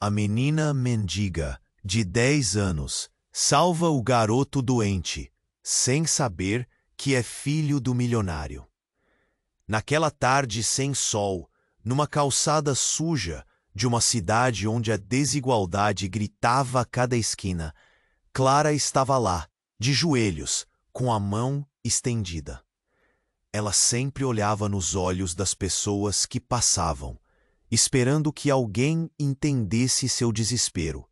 A menina mendiga, de 10 anos, salva o garoto doente, sem saber que é filho do milionário. Naquela tarde sem sol, numa calçada suja de uma cidade onde a desigualdade gritava a cada esquina, Clara estava lá, de joelhos, com a mão estendida. Ela sempre olhava nos olhos das pessoas que passavam, esperando que alguém entendesse seu desespero.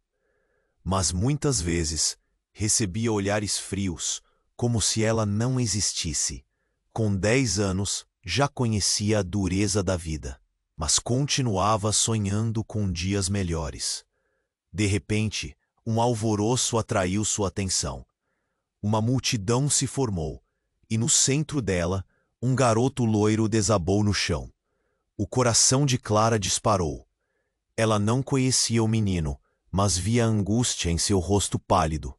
Mas muitas vezes recebia olhares frios, como se ela não existisse. Com 10 anos, já conhecia a dureza da vida, mas continuava sonhando com dias melhores. De repente, um alvoroço atraiu sua atenção. Uma multidão se formou, e no centro dela, um garoto loiro desabou no chão. O coração de Clara disparou. Ela não conhecia o menino, mas via a angústia em seu rosto pálido.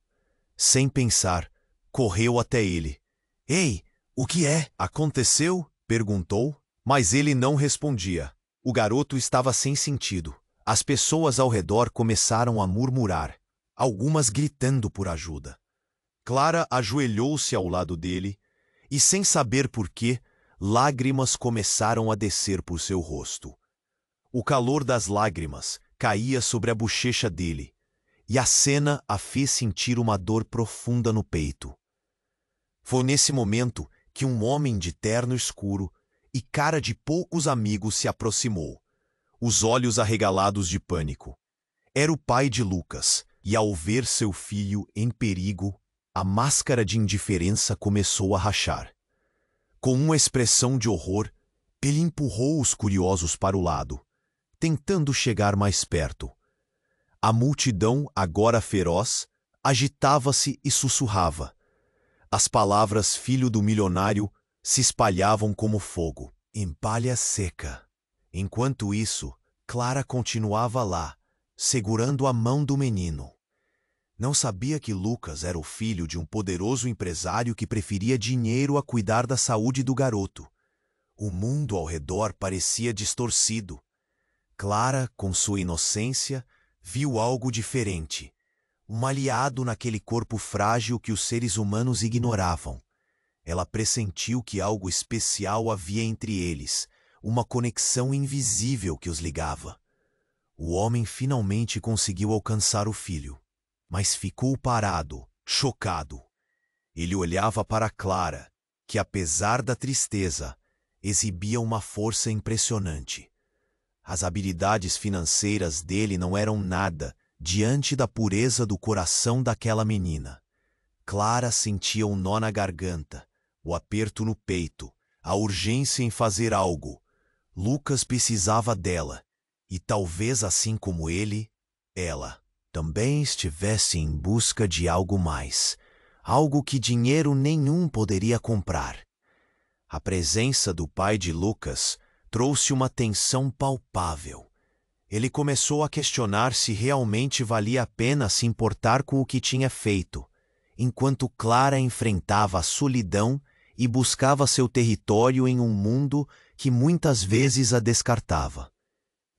Sem pensar, correu até ele. — Ei, o que é? Aconteceu? Perguntou, mas ele não respondia. O garoto estava sem sentido. As pessoas ao redor começaram a murmurar, algumas gritando por ajuda. Clara ajoelhou-se ao lado dele e, sem saber por quê, lágrimas começaram a descer por seu rosto. O calor das lágrimas caía sobre a bochecha dele, e a cena a fez sentir uma dor profunda no peito. Foi nesse momento que um homem de terno escuro e cara de poucos amigos se aproximou, os olhos arregalados de pânico. Era o pai de Lucas, e ao ver seu filho em perigo, a máscara de indiferença começou a rachar. Com uma expressão de horror, ele empurrou os curiosos para o lado, tentando chegar mais perto. A multidão, agora feroz, agitava-se e sussurrava. As palavras filho do milionário se espalhavam como fogo, em palha seca. Enquanto isso, Clara continuava lá, segurando a mão do menino. Não sabia que Lucas era o filho de um poderoso empresário que preferia dinheiro a cuidar da saúde do garoto. O mundo ao redor parecia distorcido. Clara, com sua inocência, viu algo diferente. Um aliado naquele corpo frágil que os seres humanos ignoravam. Ela pressentiu que algo especial havia entre eles, uma conexão invisível que os ligava. O homem finalmente conseguiu alcançar o filho, mas ficou parado, chocado. Ele olhava para Clara, que apesar da tristeza, exibia uma força impressionante. As habilidades financeiras dele não eram nada diante da pureza do coração daquela menina. Clara sentia um nó na garganta, o aperto no peito, a urgência em fazer algo. Lucas precisava dela, e talvez assim como ele, ela também estivesse em busca de algo mais, algo que dinheiro nenhum poderia comprar. A presença do pai de Lucas trouxe uma tensão palpável. Ele começou a questionar se realmente valia a pena se importar com o que tinha feito, enquanto Clara enfrentava a solidão e buscava seu território em um mundo que muitas vezes a descartava.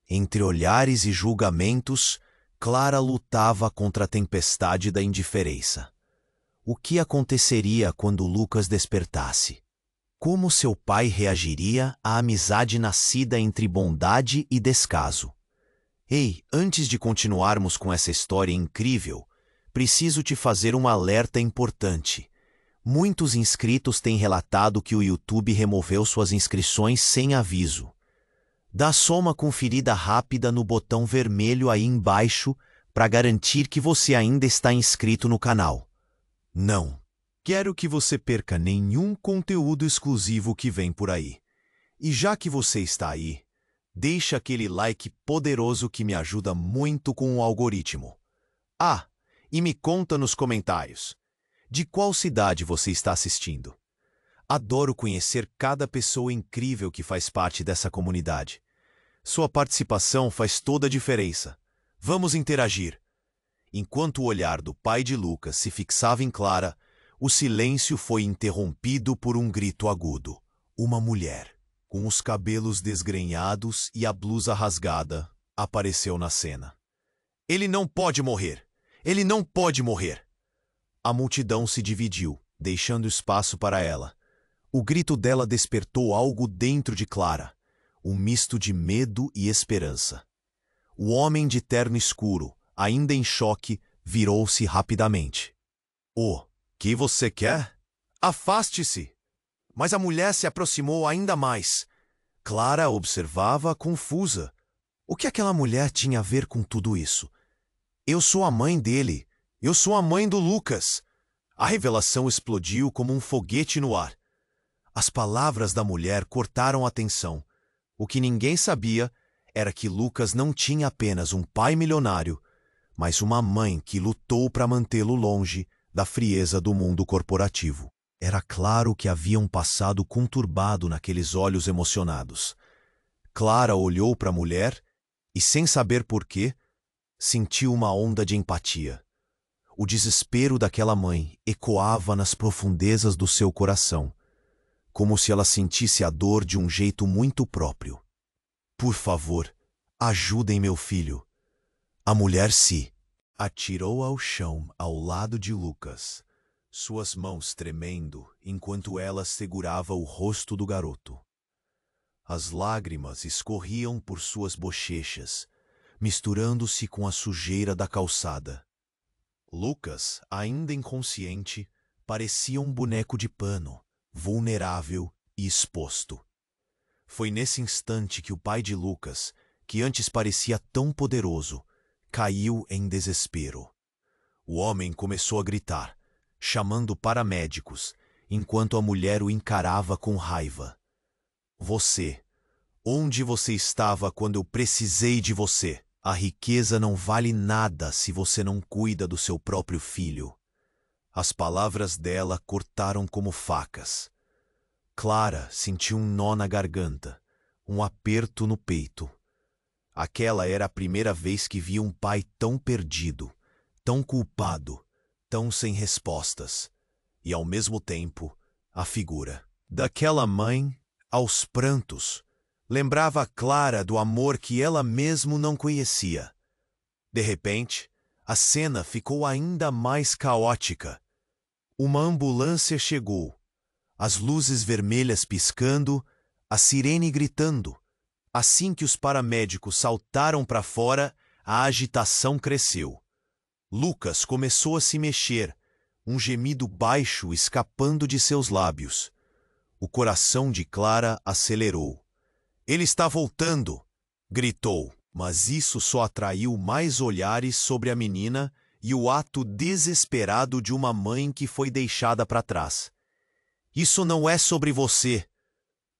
Entre olhares e julgamentos, Clara lutava contra a tempestade da indiferença. O que aconteceria quando Lucas despertasse? Como seu pai reagiria à amizade nascida entre bondade e descaso? Ei, antes de continuarmos com essa história incrível, preciso te fazer um alerta importante. Muitos inscritos têm relatado que o YouTube removeu suas inscrições sem aviso. Dá só uma conferida rápida no botão vermelho aí embaixo para garantir que você ainda está inscrito no canal. Não quero que você perca nenhum conteúdo exclusivo que vem por aí. E já que você está aí, deixa aquele like poderoso que me ajuda muito com o algoritmo. Ah, e me conta nos comentários, de qual cidade você está assistindo? Adoro conhecer cada pessoa incrível que faz parte dessa comunidade. Sua participação faz toda a diferença. Vamos interagir. Enquanto o olhar do pai de Lucas se fixava em Clara, o silêncio foi interrompido por um grito agudo. Uma mulher, com os cabelos desgrenhados e a blusa rasgada, apareceu na cena. Ele não pode morrer! Ele não pode morrer! A multidão se dividiu, deixando espaço para ela. O grito dela despertou algo dentro de Clara, um misto de medo e esperança. O homem de terno escuro, ainda em choque, virou-se rapidamente. "Oh, que você quer? Afaste-se!" Mas a mulher se aproximou ainda mais. Clara observava confusa. O que aquela mulher tinha a ver com tudo isso? Eu sou a mãe dele. Eu sou a mãe do Lucas. A revelação explodiu como um foguete no ar. As palavras da mulher cortaram a tensão. O que ninguém sabia era que Lucas não tinha apenas um pai milionário, mas uma mãe que lutou para mantê-lo longe da frieza do mundo corporativo. Era claro que havia um passado conturbado naqueles olhos emocionados. Clara olhou para a mulher e, sem saber porquê, sentiu uma onda de empatia. O desespero daquela mãe ecoava nas profundezas do seu coração, como se ela sentisse a dor de um jeito muito próprio. "Por favor, ajudem meu filho." A mulher se atirou ao chão ao lado de Lucas, suas mãos tremendo enquanto ela segurava o rosto do garoto. As lágrimas escorriam por suas bochechas, misturando-se com a sujeira da calçada. Lucas, ainda inconsciente, parecia um boneco de pano, vulnerável e exposto. Foi nesse instante que o pai de Lucas, que antes parecia tão poderoso, caiu em desespero. O homem começou a gritar, chamando paramédicos, enquanto a mulher o encarava com raiva. "Você, onde você estava quando eu precisei de você? A riqueza não vale nada se você não cuida do seu próprio filho." As palavras dela cortaram como facas. Clara sentiu um nó na garganta, um aperto no peito. Aquela era a primeira vez que via um pai tão perdido, tão culpado, tão sem respostas. E, ao mesmo tempo, a figura daquela mãe, aos prantos, lembrava Clara do amor que ela mesmo não conhecia. De repente, a cena ficou ainda mais caótica. Uma ambulância chegou, as luzes vermelhas piscando, a sirene gritando. Assim que os paramédicos saltaram para fora, a agitação cresceu. Lucas começou a se mexer, um gemido baixo escapando de seus lábios. O coração de Clara acelerou. "Ele está voltando!" gritou, mas isso só atraiu mais olhares sobre a menina e o ato desesperado de uma mãe que foi deixada para trás. "Isso não é sobre você!"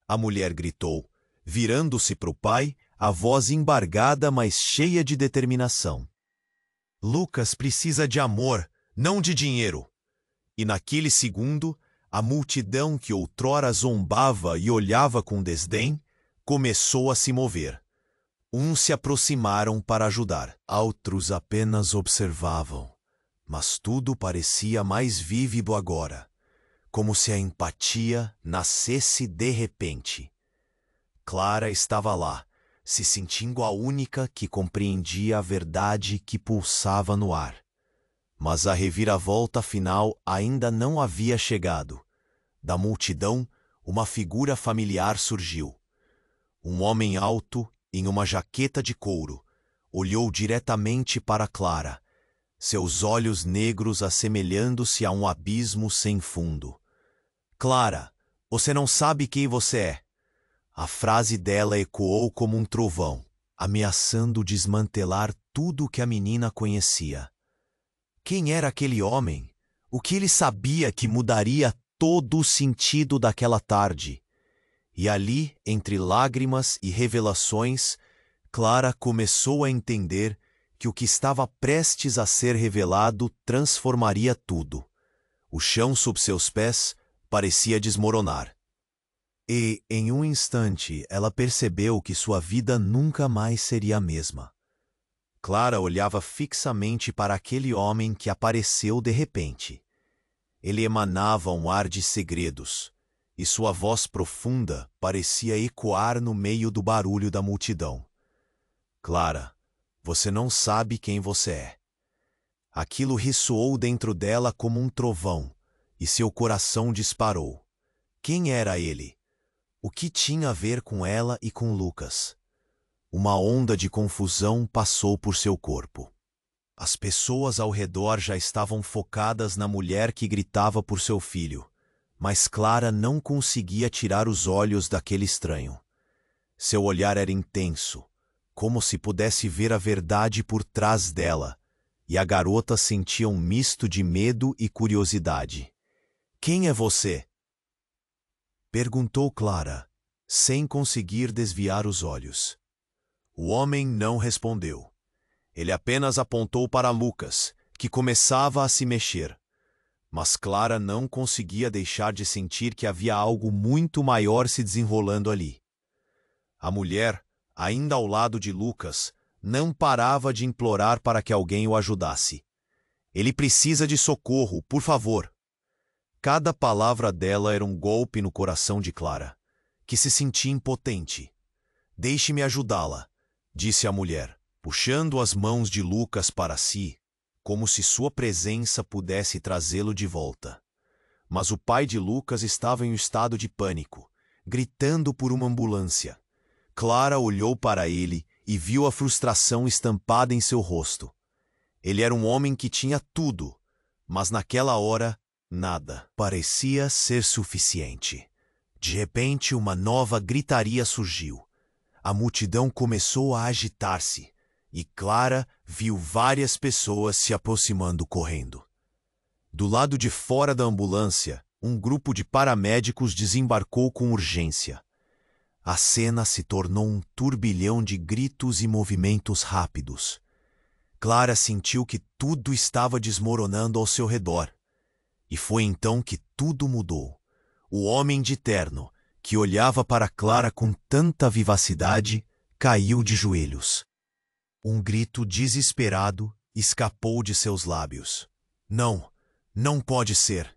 a mulher gritou, virando-se para o pai, a voz embargada, mas cheia de determinação. "Lucas precisa de amor, não de dinheiro." E naquele segundo, a multidão que outrora zombava e olhava com desdém, começou a se mover. Uns se aproximaram para ajudar, outros apenas observavam. Mas tudo parecia mais vívido agora, como se a empatia nascesse de repente. Clara estava lá, se sentindo a única que compreendia a verdade que pulsava no ar. Mas a reviravolta final ainda não havia chegado. Da multidão, uma figura familiar surgiu. Um homem alto, em uma jaqueta de couro, olhou diretamente para Clara, seus olhos negros assemelhando-se a um abismo sem fundo. "Clara, você não sabe quem você é." A frase dela ecoou como um trovão, ameaçando desmantelar tudo o que a menina conhecia. Quem era aquele homem? O que ele sabia que mudaria todo o sentido daquela tarde? E ali, entre lágrimas e revelações, Clara começou a entender que o que estava prestes a ser revelado transformaria tudo. O chão sob seus pés parecia desmoronar. E, em um instante, ela percebeu que sua vida nunca mais seria a mesma. Clara olhava fixamente para aquele homem que apareceu de repente. Ele emanava um ar de segredos, e sua voz profunda parecia ecoar no meio do barulho da multidão. "Clara, Você não sabe quem você é. Aquilo ressoou dentro dela como um trovão, e seu coração disparou. Quem era ele? O que tinha a ver com ela e com Lucas? Uma onda de confusão passou por seu corpo. As pessoas ao redor já estavam focadas na mulher que gritava por seu filho, mas Clara não conseguia tirar os olhos daquele estranho. Seu olhar era intenso, como se pudesse ver a verdade por trás dela, e a garota sentia um misto de medo e curiosidade. "Quem é você?" perguntou Clara, sem conseguir desviar os olhos. O homem não respondeu. Ele apenas apontou para Lucas, que começava a se mexer. Mas Clara não conseguia deixar de sentir que havia algo muito maior se desenrolando ali. A mulher, ainda ao lado de Lucas, não parava de implorar para que alguém o ajudasse. "Ele precisa de socorro, por favor." Cada palavra dela era um golpe no coração de Clara, que se sentia impotente. "Deixe-me ajudá-la", disse a mulher, puxando as mãos de Lucas para si, como se sua presença pudesse trazê-lo de volta. Mas o pai de Lucas estava em um estado de pânico, gritando por uma ambulância. Clara olhou para ele e viu a frustração estampada em seu rosto. Ele era um homem que tinha tudo, mas naquela hora, nada parecia ser suficiente. De repente, uma nova gritaria surgiu. A multidão começou a agitar-se, e Clara viu várias pessoas se aproximando correndo. Do lado de fora da ambulância, um grupo de paramédicos desembarcou com urgência. A cena se tornou um turbilhão de gritos e movimentos rápidos. Clara sentiu que tudo estava desmoronando ao seu redor. E foi então que tudo mudou. O homem de terno, que olhava para Clara com tanta vivacidade, caiu de joelhos. Um grito desesperado escapou de seus lábios. "Não, não pode ser."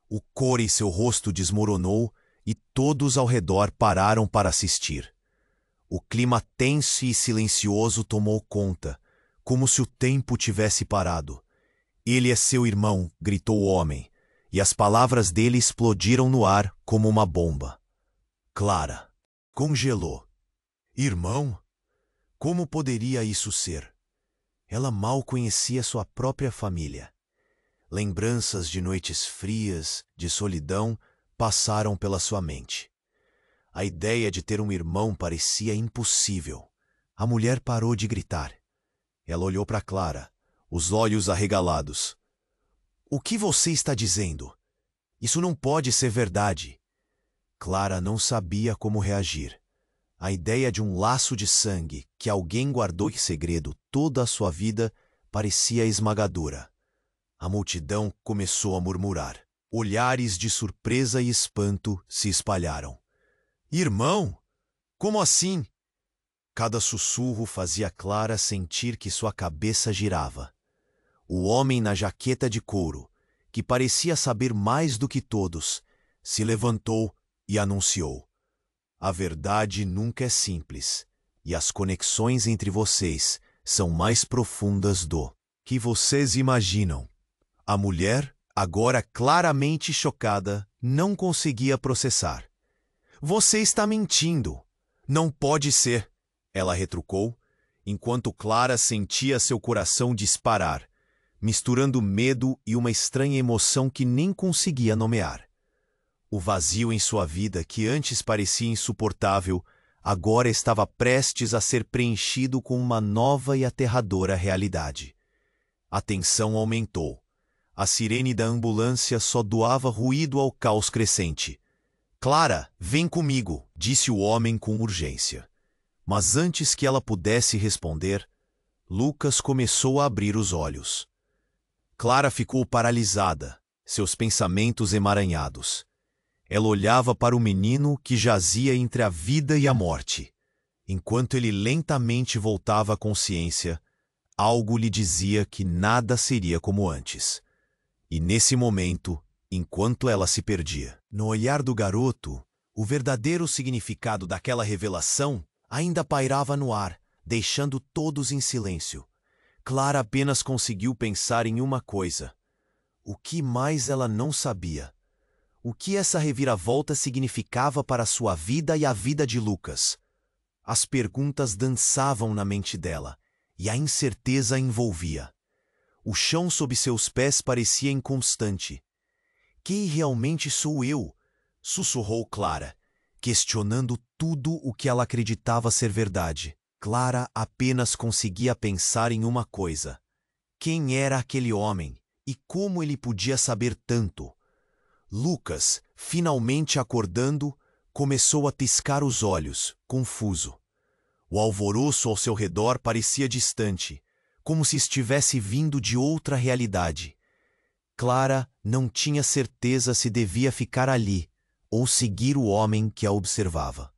O cor em seu rosto desmoronou e todos ao redor pararam para assistir. O clima tenso e silencioso tomou conta, como se o tempo tivesse parado. "Ele é seu irmão", gritou o homem, e as palavras dele explodiram no ar como uma bomba. Clara congelou. "Irmão? Como poderia isso ser?" Ela mal conhecia sua própria família. Lembranças de noites frias, de solidão, passaram pela sua mente. A ideia de ter um irmão parecia impossível. A mulher parou de gritar. Ela olhou para Clara, os olhos arregalados. "O que você está dizendo? Isso não pode ser verdade." Clara não sabia como reagir. A ideia de um laço de sangue que alguém guardou em segredo toda a sua vida parecia esmagadora. A multidão começou a murmurar. Olhares de surpresa e espanto se espalharam. "Irmão? Como assim?" Cada sussurro fazia Clara sentir que sua cabeça girava. O homem na jaqueta de couro, que parecia saber mais do que todos, se levantou e anunciou: "A verdade nunca é simples, e as conexões entre vocês são mais profundas do que vocês imaginam." A mulher, agora claramente chocada, não conseguia processar. "Você está mentindo. Não pode ser." Ela retrucou, enquanto Clara sentia seu coração disparar, misturando medo e uma estranha emoção que nem conseguia nomear. O vazio em sua vida, que antes parecia insuportável, agora estava prestes a ser preenchido com uma nova e aterradora realidade. A tensão aumentou. A sirene da ambulância só doava ruído ao caos crescente. "Clara, vem comigo", disse o homem com urgência. Mas antes que ela pudesse responder, Lucas começou a abrir os olhos. Clara ficou paralisada, seus pensamentos emaranhados. Ela olhava para o menino que jazia entre a vida e a morte. Enquanto ele lentamente voltava à consciência, algo lhe dizia que nada seria como antes. E nesse momento, enquanto ela se perdia, no olhar do garoto, o verdadeiro significado daquela revelação ainda pairava no ar, deixando todos em silêncio. Clara apenas conseguiu pensar em uma coisa. O que mais ela não sabia? O que essa reviravolta significava para sua vida e a vida de Lucas? As perguntas dançavam na mente dela, e a incerteza a envolvia. O chão sob seus pés parecia inconstante. Quem realmente sou eu? Sussurrou Clara, questionando tudo o que ela acreditava ser verdade. Clara apenas conseguia pensar em uma coisa. Quem era aquele homem e como ele podia saber tanto? Lucas, finalmente acordando, começou a piscar os olhos, confuso. O alvoroço ao seu redor parecia distante, como se estivesse vindo de outra realidade. Clara não tinha certeza se devia ficar ali ou seguir o homem que a observava.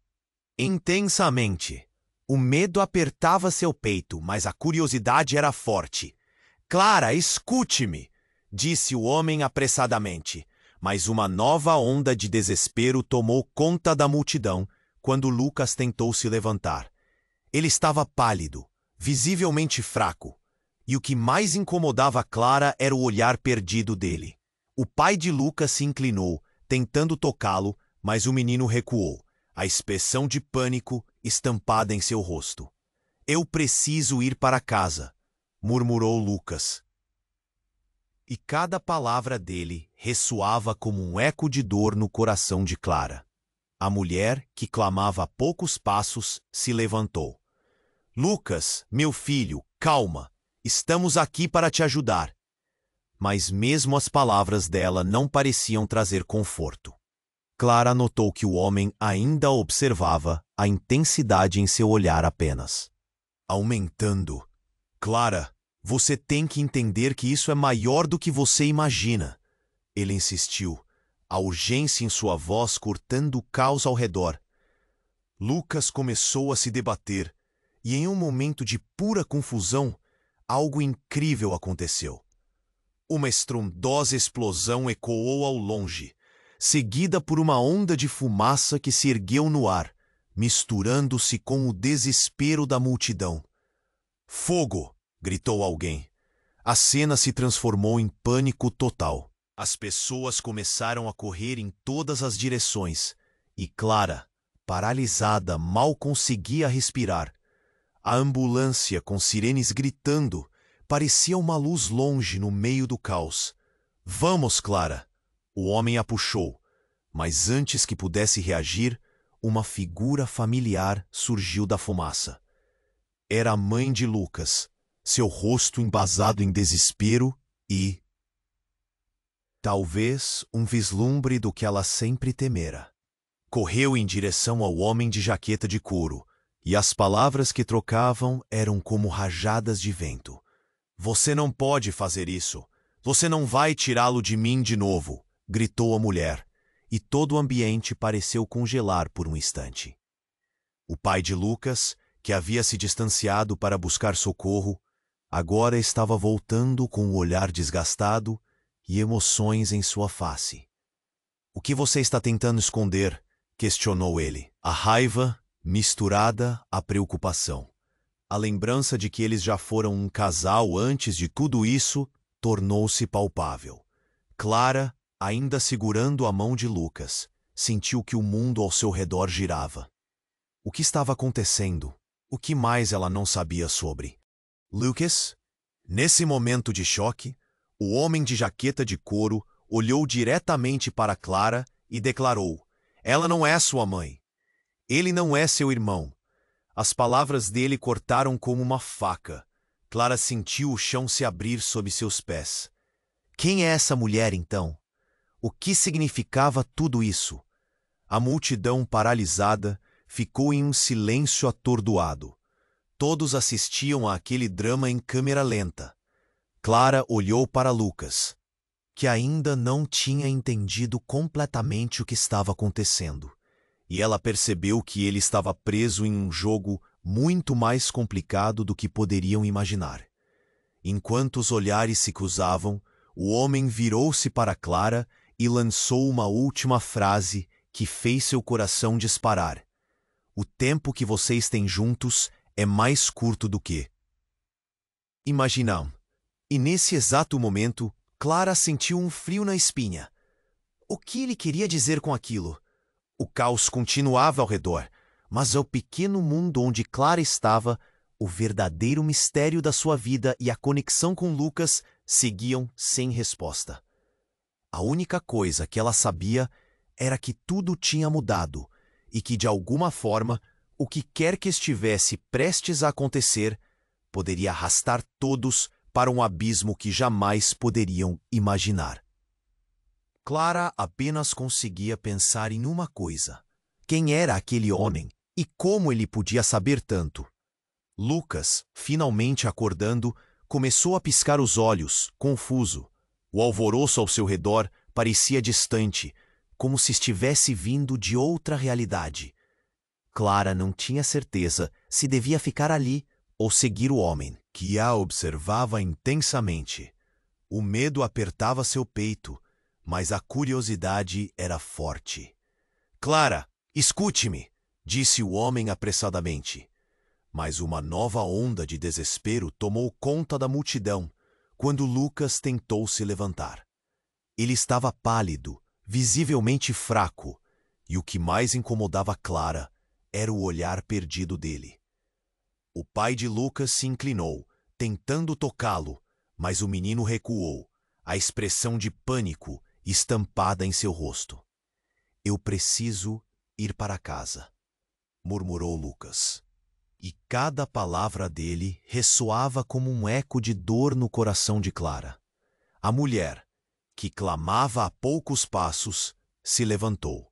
Intensamente. O medo apertava seu peito, mas a curiosidade era forte. Clara, escute-me, disse o homem apressadamente. Mas uma nova onda de desespero tomou conta da multidão quando Lucas tentou se levantar. Ele estava pálido, visivelmente fraco, e o que mais incomodava Clara era o olhar perdido dele. O pai de Lucas se inclinou, tentando tocá-lo, mas o menino recuou, a expressão de pânico estampada em seu rosto. Eu preciso ir para casa, murmurou Lucas. E cada palavra dele ressoava como um eco de dor no coração de Clara. A mulher, que clamava a poucos passos, se levantou. Lucas, meu filho, calma, estamos aqui para te ajudar. Mas mesmo as palavras dela não pareciam trazer conforto. Clara notou que o homem ainda observava a intensidade em seu olhar apenas. Aumentando. Clara, você tem que entender que isso é maior do que você imagina. Ele insistiu, a urgência em sua voz cortando o caos ao redor. Lucas começou a se debater, e em um momento de pura confusão, algo incrível aconteceu. Uma estrondosa explosão ecoou ao longe, seguida por uma onda de fumaça que se ergueu no ar, misturando-se com o desespero da multidão. Fogo! Gritou alguém. A cena se transformou em pânico total. As pessoas começaram a correr em todas as direções, e Clara, paralisada, mal conseguia respirar. A ambulância, com sirenes gritando, parecia uma luz longe no meio do caos. Vamos, Clara! O homem a puxou, mas antes que pudesse reagir, uma figura familiar surgiu da fumaça. Era a mãe de Lucas, seu rosto embasado em desespero e, talvez, um vislumbre do que ela sempre temera. Correu em direção ao homem de jaqueta de couro, e as palavras que trocavam eram como rajadas de vento. Você não pode fazer isso. Você não vai tirá-lo de mim de novo, gritou a mulher, e todo o ambiente pareceu congelar por um instante. O pai de Lucas, que havia se distanciado para buscar socorro, agora estava voltando com o olhar desgastado e emoções em sua face. O que você está tentando esconder? Questionou ele. A raiva, misturada à preocupação. A lembrança de que eles já foram um casal antes de tudo isso tornou-se palpável. Clara, ainda segurando a mão de Lucas, sentiu que o mundo ao seu redor girava. O que estava acontecendo? O que mais ela não sabia sobre? Lucas? Nesse momento de choque, o homem de jaqueta de couro olhou diretamente para Clara e declarou: Ela não é sua mãe. Ele não é seu irmão. As palavras dele cortaram como uma faca. Clara sentiu o chão se abrir sob seus pés. Quem é essa mulher, então? O que significava tudo isso? A multidão paralisada ficou em um silêncio atordoado. Todos assistiam àquele drama em câmera lenta. Clara olhou para Lucas, que ainda não tinha entendido completamente o que estava acontecendo, e ela percebeu que ele estava preso em um jogo muito mais complicado do que poderiam imaginar. Enquanto os olhares se cruzavam, o homem virou-se para Clara e lançou uma última frase que fez seu coração disparar. O tempo que vocês têm juntos é mais curto do que imaginam. E nesse exato momento, Clara sentiu um frio na espinha. O que ele queria dizer com aquilo? O caos continuava ao redor, mas ao pequeno mundo onde Clara estava, o verdadeiro mistério da sua vida e a conexão com Lucas seguiam sem resposta. A única coisa que ela sabia era que tudo tinha mudado e que, de alguma forma, o que quer que estivesse prestes a acontecer poderia arrastar todos para um abismo que jamais poderiam imaginar. Clara apenas conseguia pensar em uma coisa: quem era aquele homem e como ele podia saber tanto? Lucas, finalmente acordando, começou a piscar os olhos, confuso. O alvoroço ao seu redor parecia distante, como se estivesse vindo de outra realidade. Clara não tinha certeza se devia ficar ali ou seguir o homem, que a observava intensamente. O medo apertava seu peito, mas a curiosidade era forte. "Clara, escute-me", disse o homem apressadamente. Mas uma nova onda de desespero tomou conta da multidão quando Lucas tentou se levantar. Ele estava pálido, visivelmente fraco, e o que mais incomodava Clara era o olhar perdido dele. O pai de Lucas se inclinou, tentando tocá-lo, mas o menino recuou, a expressão de pânico estampada em seu rosto. "Eu preciso ir para casa", murmurou Lucas. E cada palavra dele ressoava como um eco de dor no coração de Clara. A mulher, que clamava a poucos passos, se levantou.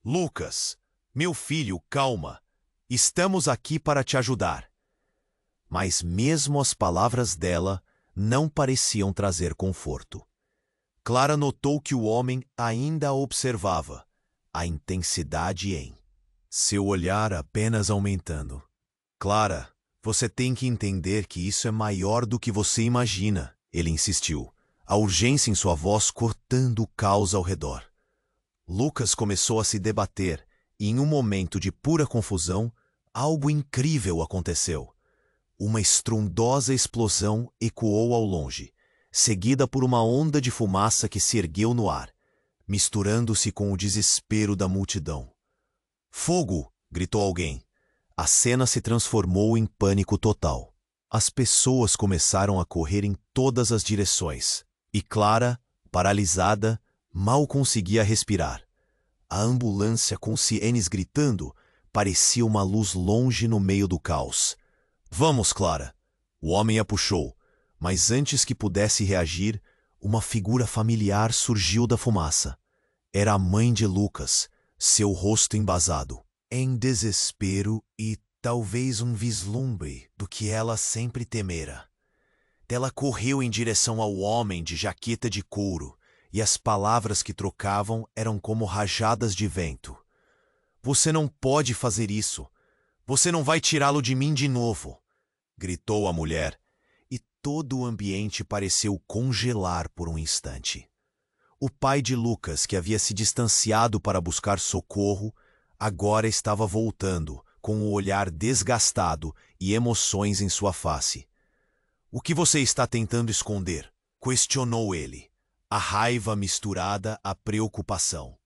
"Lucas, meu filho, calma. Estamos aqui para te ajudar." Mas mesmo as palavras dela não pareciam trazer conforto. Clara notou que o homem ainda a observava, a intensidade em seu olhar apenas aumentando. "Clara, você tem que entender que isso é maior do que você imagina", ele insistiu, a urgência em sua voz cortando o caos ao redor. Lucas começou a se debater e, em um momento de pura confusão, algo incrível aconteceu. Uma estrondosa explosão ecoou ao longe, seguida por uma onda de fumaça que se ergueu no ar, misturando-se com o desespero da multidão. "Fogo!" gritou alguém. A cena se transformou em pânico total. As pessoas começaram a correr em todas as direções, e Clara, paralisada, mal conseguia respirar. A ambulância com sirenes gritando parecia uma luz longe no meio do caos. "Vamos, Clara!" O homem a puxou, mas antes que pudesse reagir, uma figura familiar surgiu da fumaça. Era a mãe de Lucas, seu rosto embasado, em desespero e talvez um vislumbre do que ela sempre temera. Ela correu em direção ao homem de jaqueta de couro, e as palavras que trocavam eram como rajadas de vento. "Você não pode fazer isso. Você não vai tirá-lo de mim de novo", gritou a mulher, e todo o ambiente pareceu congelar por um instante. O pai de Lucas, que havia se distanciado para buscar socorro, agora estava voltando, com o olhar desgastado e emoções em sua face. "O que você está tentando esconder?" questionou ele, a raiva misturada à preocupação.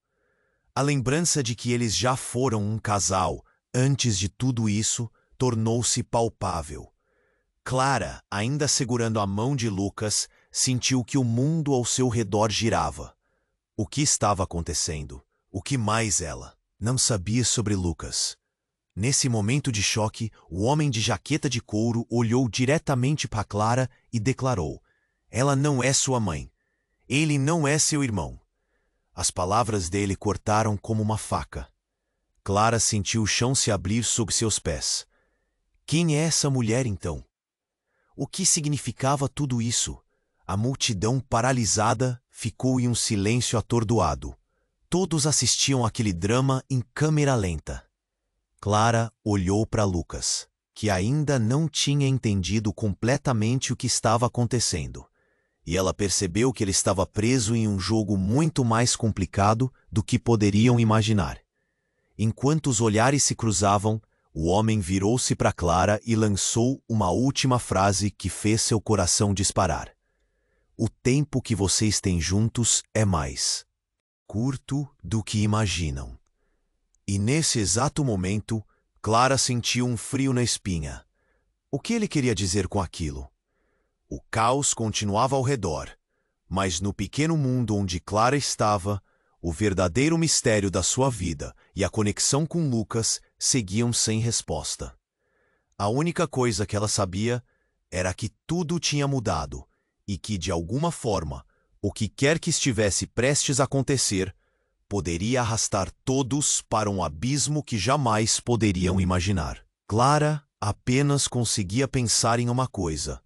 A lembrança de que eles já foram um casal antes de tudo isso tornou-se palpável. Clara, ainda segurando a mão de Lucas, sentiu que o mundo ao seu redor girava. O que estava acontecendo? O que mais ela não sabia sobre Lucas? Nesse momento de choque, o homem de jaqueta de couro olhou diretamente para Clara e declarou: "Ela não é sua mãe. Ele não é seu irmão." As palavras dele cortaram como uma faca. Clara sentiu o chão se abrir sob seus pés. Quem é essa mulher, então? O que significava tudo isso? A multidão paralisada ficou em um silêncio atordoado. Todos assistiam àquele drama em câmera lenta. Clara olhou para Lucas, que ainda não tinha entendido completamente o que estava acontecendo, e ela percebeu que ele estava preso em um jogo muito mais complicado do que poderiam imaginar. Enquanto os olhares se cruzavam, O homem virou-se para Clara e lançou uma última frase que fez seu coração disparar. O tempo que vocês têm juntos é mais curto do que imaginam. E nesse exato momento, Clara sentiu um frio na espinha. O que ele queria dizer com aquilo? O caos continuava ao redor, mas no pequeno mundo onde Clara estava, o verdadeiro mistério da sua vida e a conexão com Lucas seguiam sem resposta. A única coisa que ela sabia era que tudo tinha mudado e que, de alguma forma, o que quer que estivesse prestes a acontecer poderia arrastar todos para um abismo que jamais poderiam imaginar. Clara apenas conseguia pensar em uma coisa: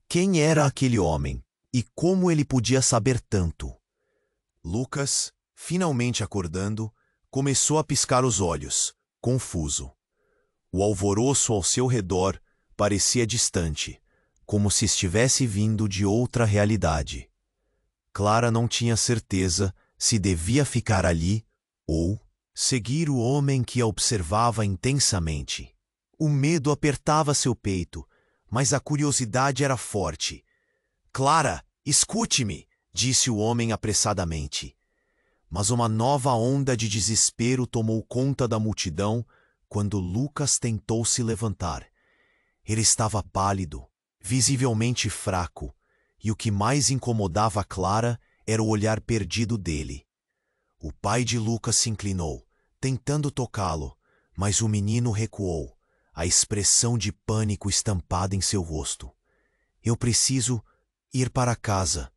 quem era aquele homem e como ele podia saber tanto? Lucas, finalmente acordando, começou a piscar os olhos, confuso. O alvoroço ao seu redor parecia distante, como se estivesse vindo de outra realidade. Clara não tinha certeza se devia ficar ali ou seguir o homem que a observava intensamente. O medo apertava seu peito, mas a curiosidade era forte. "Clara, escute-me", disse o homem apressadamente. Mas uma nova onda de desespero tomou conta da multidão quando Lucas tentou se levantar. Ele estava pálido, visivelmente fraco, e o que mais incomodava Clara era o olhar perdido dele. O pai de Lucas se inclinou, tentando tocá-lo, mas o menino recuou, a expressão de pânico estampada em seu rosto. "Eu preciso ir para casa",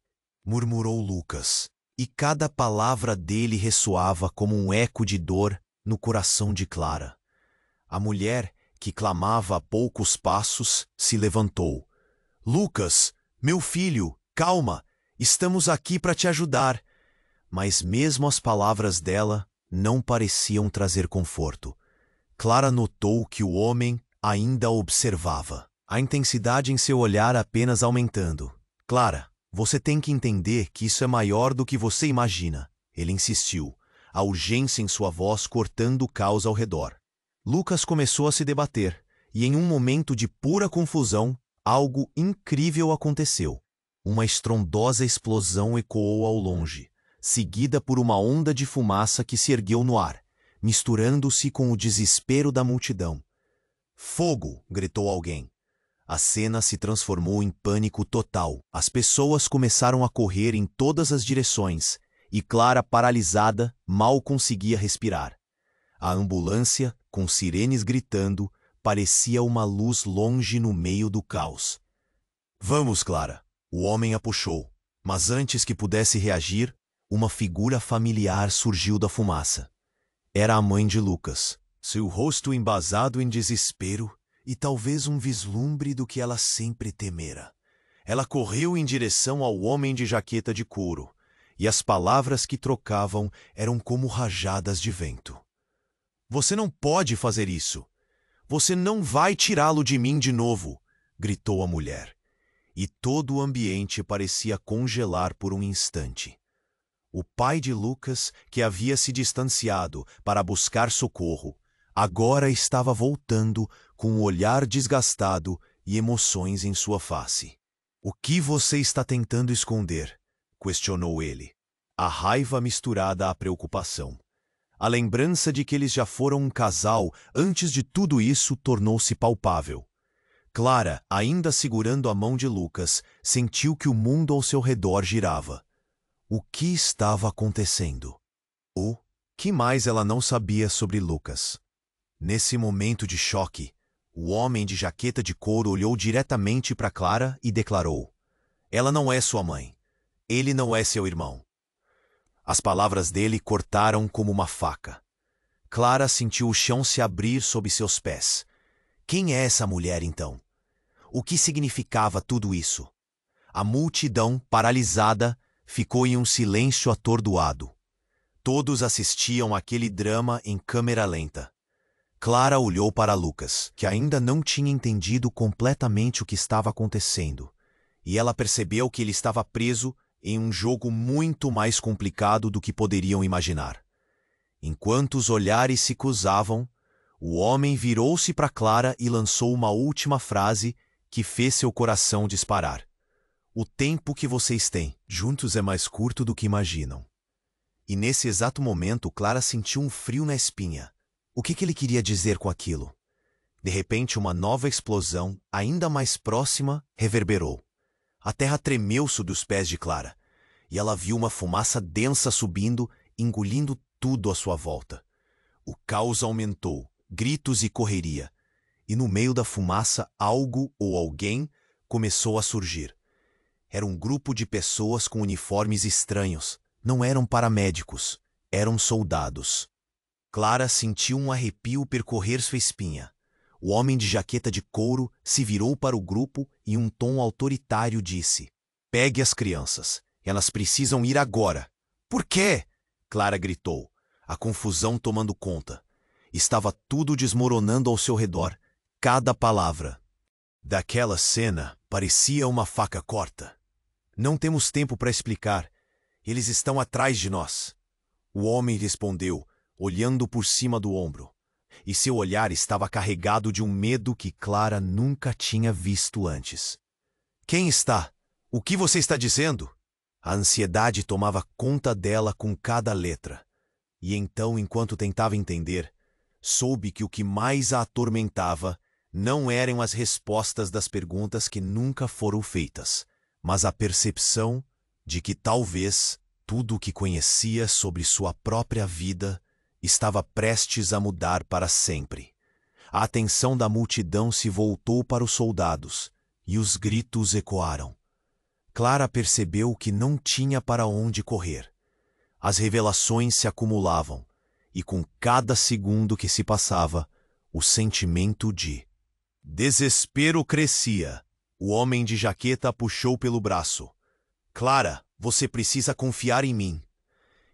murmurou Lucas, e cada palavra dele ressoava como um eco de dor no coração de Clara. A mulher, que clamava a poucos passos, se levantou. "Lucas, meu filho, calma, estamos aqui para te ajudar." Mas mesmo as palavras dela não pareciam trazer conforto. Clara notou que o homem ainda a observava, a intensidade em seu olhar apenas aumentando. "Clara, você tem que entender que isso é maior do que você imagina", ele insistiu, a urgência em sua voz cortando o caos ao redor. Lucas começou a se debater, e em um momento de pura confusão, algo incrível aconteceu. Uma estrondosa explosão ecoou ao longe, seguida por uma onda de fumaça que se ergueu no ar, misturando-se com o desespero da multidão. "Fogo!", gritou alguém. A cena se transformou em pânico total. As pessoas começaram a correr em todas as direções, e Clara, paralisada, mal conseguia respirar. A ambulância, com sirenes gritando, parecia uma luz longe no meio do caos. "Vamos, Clara!", o homem a puxou, mas antes que pudesse reagir, uma figura familiar surgiu da fumaça. Era a mãe de Lucas, seu rosto embasado em desespero e talvez um vislumbre do que ela sempre temera. Ela correu em direção ao homem de jaqueta de couro, e as palavras que trocavam eram como rajadas de vento. "Você não pode fazer isso! Você não vai tirá-lo de mim de novo!", gritou a mulher. E todo o ambiente parecia congelar por um instante. O pai de Lucas, que havia se distanciado para buscar socorro, agora estava voltando com o olhar desgastado e emoções em sua face. "O que você está tentando esconder?", questionou ele, a raiva misturada à preocupação. A lembrança de que eles já foram um casal antes de tudo isso tornou-se palpável. Clara, ainda segurando a mão de Lucas, sentiu que o mundo ao seu redor girava. O que estava acontecendo? O que mais ela não sabia sobre Lucas? Nesse momento de choque, o homem de jaqueta de couro olhou diretamente para Clara e declarou: "Ela não é sua mãe. Ele não é seu irmão." As palavras dele cortaram como uma faca. Clara sentiu o chão se abrir sob seus pés. Quem é essa mulher, então? O que significava tudo isso? A multidão, paralisada, ficou em um silêncio atordoado. Todos assistiam àquele drama em câmera lenta. Clara olhou para Lucas, que ainda não tinha entendido completamente o que estava acontecendo, e ela percebeu que ele estava preso em um jogo muito mais complicado do que poderiam imaginar. Enquanto os olhares se cruzavam, O homem virou-se para Clara e lançou uma última frase que fez seu coração disparar. O tempo que vocês têm juntos é mais curto do que imaginam. E nesse exato momento, Clara sentiu um frio na espinha. O que ele queria dizer com aquilo? De repente, uma nova explosão, ainda mais próxima, reverberou. A terra tremeu sob os pés de Clara, e ela viu uma fumaça densa subindo, engolindo tudo à sua volta. O caos aumentou, gritos e correria, e no meio da fumaça algo ou alguém começou a surgir. Era um grupo de pessoas com uniformes estranhos. Não eram paramédicos, eram soldados. Clara sentiu um arrepio percorrer sua espinha. O homem de jaqueta de couro se virou para o grupo e em um tom autoritário disse: "Pegue as crianças. Elas precisam ir agora." "Por quê?" Clara gritou, a confusão tomando conta. Estava tudo desmoronando ao seu redor, cada palavra. Daquela cena parecia uma faca corta. "Não temos tempo para explicar. Eles estão atrás de nós." O homem respondeu, olhando por cima do ombro. E seu olhar estava carregado de um medo que Clara nunca tinha visto antes. "Quem está? O que você está dizendo?" A ansiedade tomava conta dela com cada letra. E então, enquanto tentava entender, soube que o que mais a atormentava não eram as respostas das perguntas que nunca foram feitas, mas a percepção de que talvez tudo o que conhecia sobre sua própria vida estava prestes a mudar para sempre. A atenção da multidão se voltou para os soldados, e os gritos ecoaram. Clara percebeu que não tinha para onde correr. As revelações se acumulavam, e com cada segundo que se passava, o sentimento de desespero crescia. O homem de jaqueta a puxou pelo braço. "Clara, você precisa confiar em mim."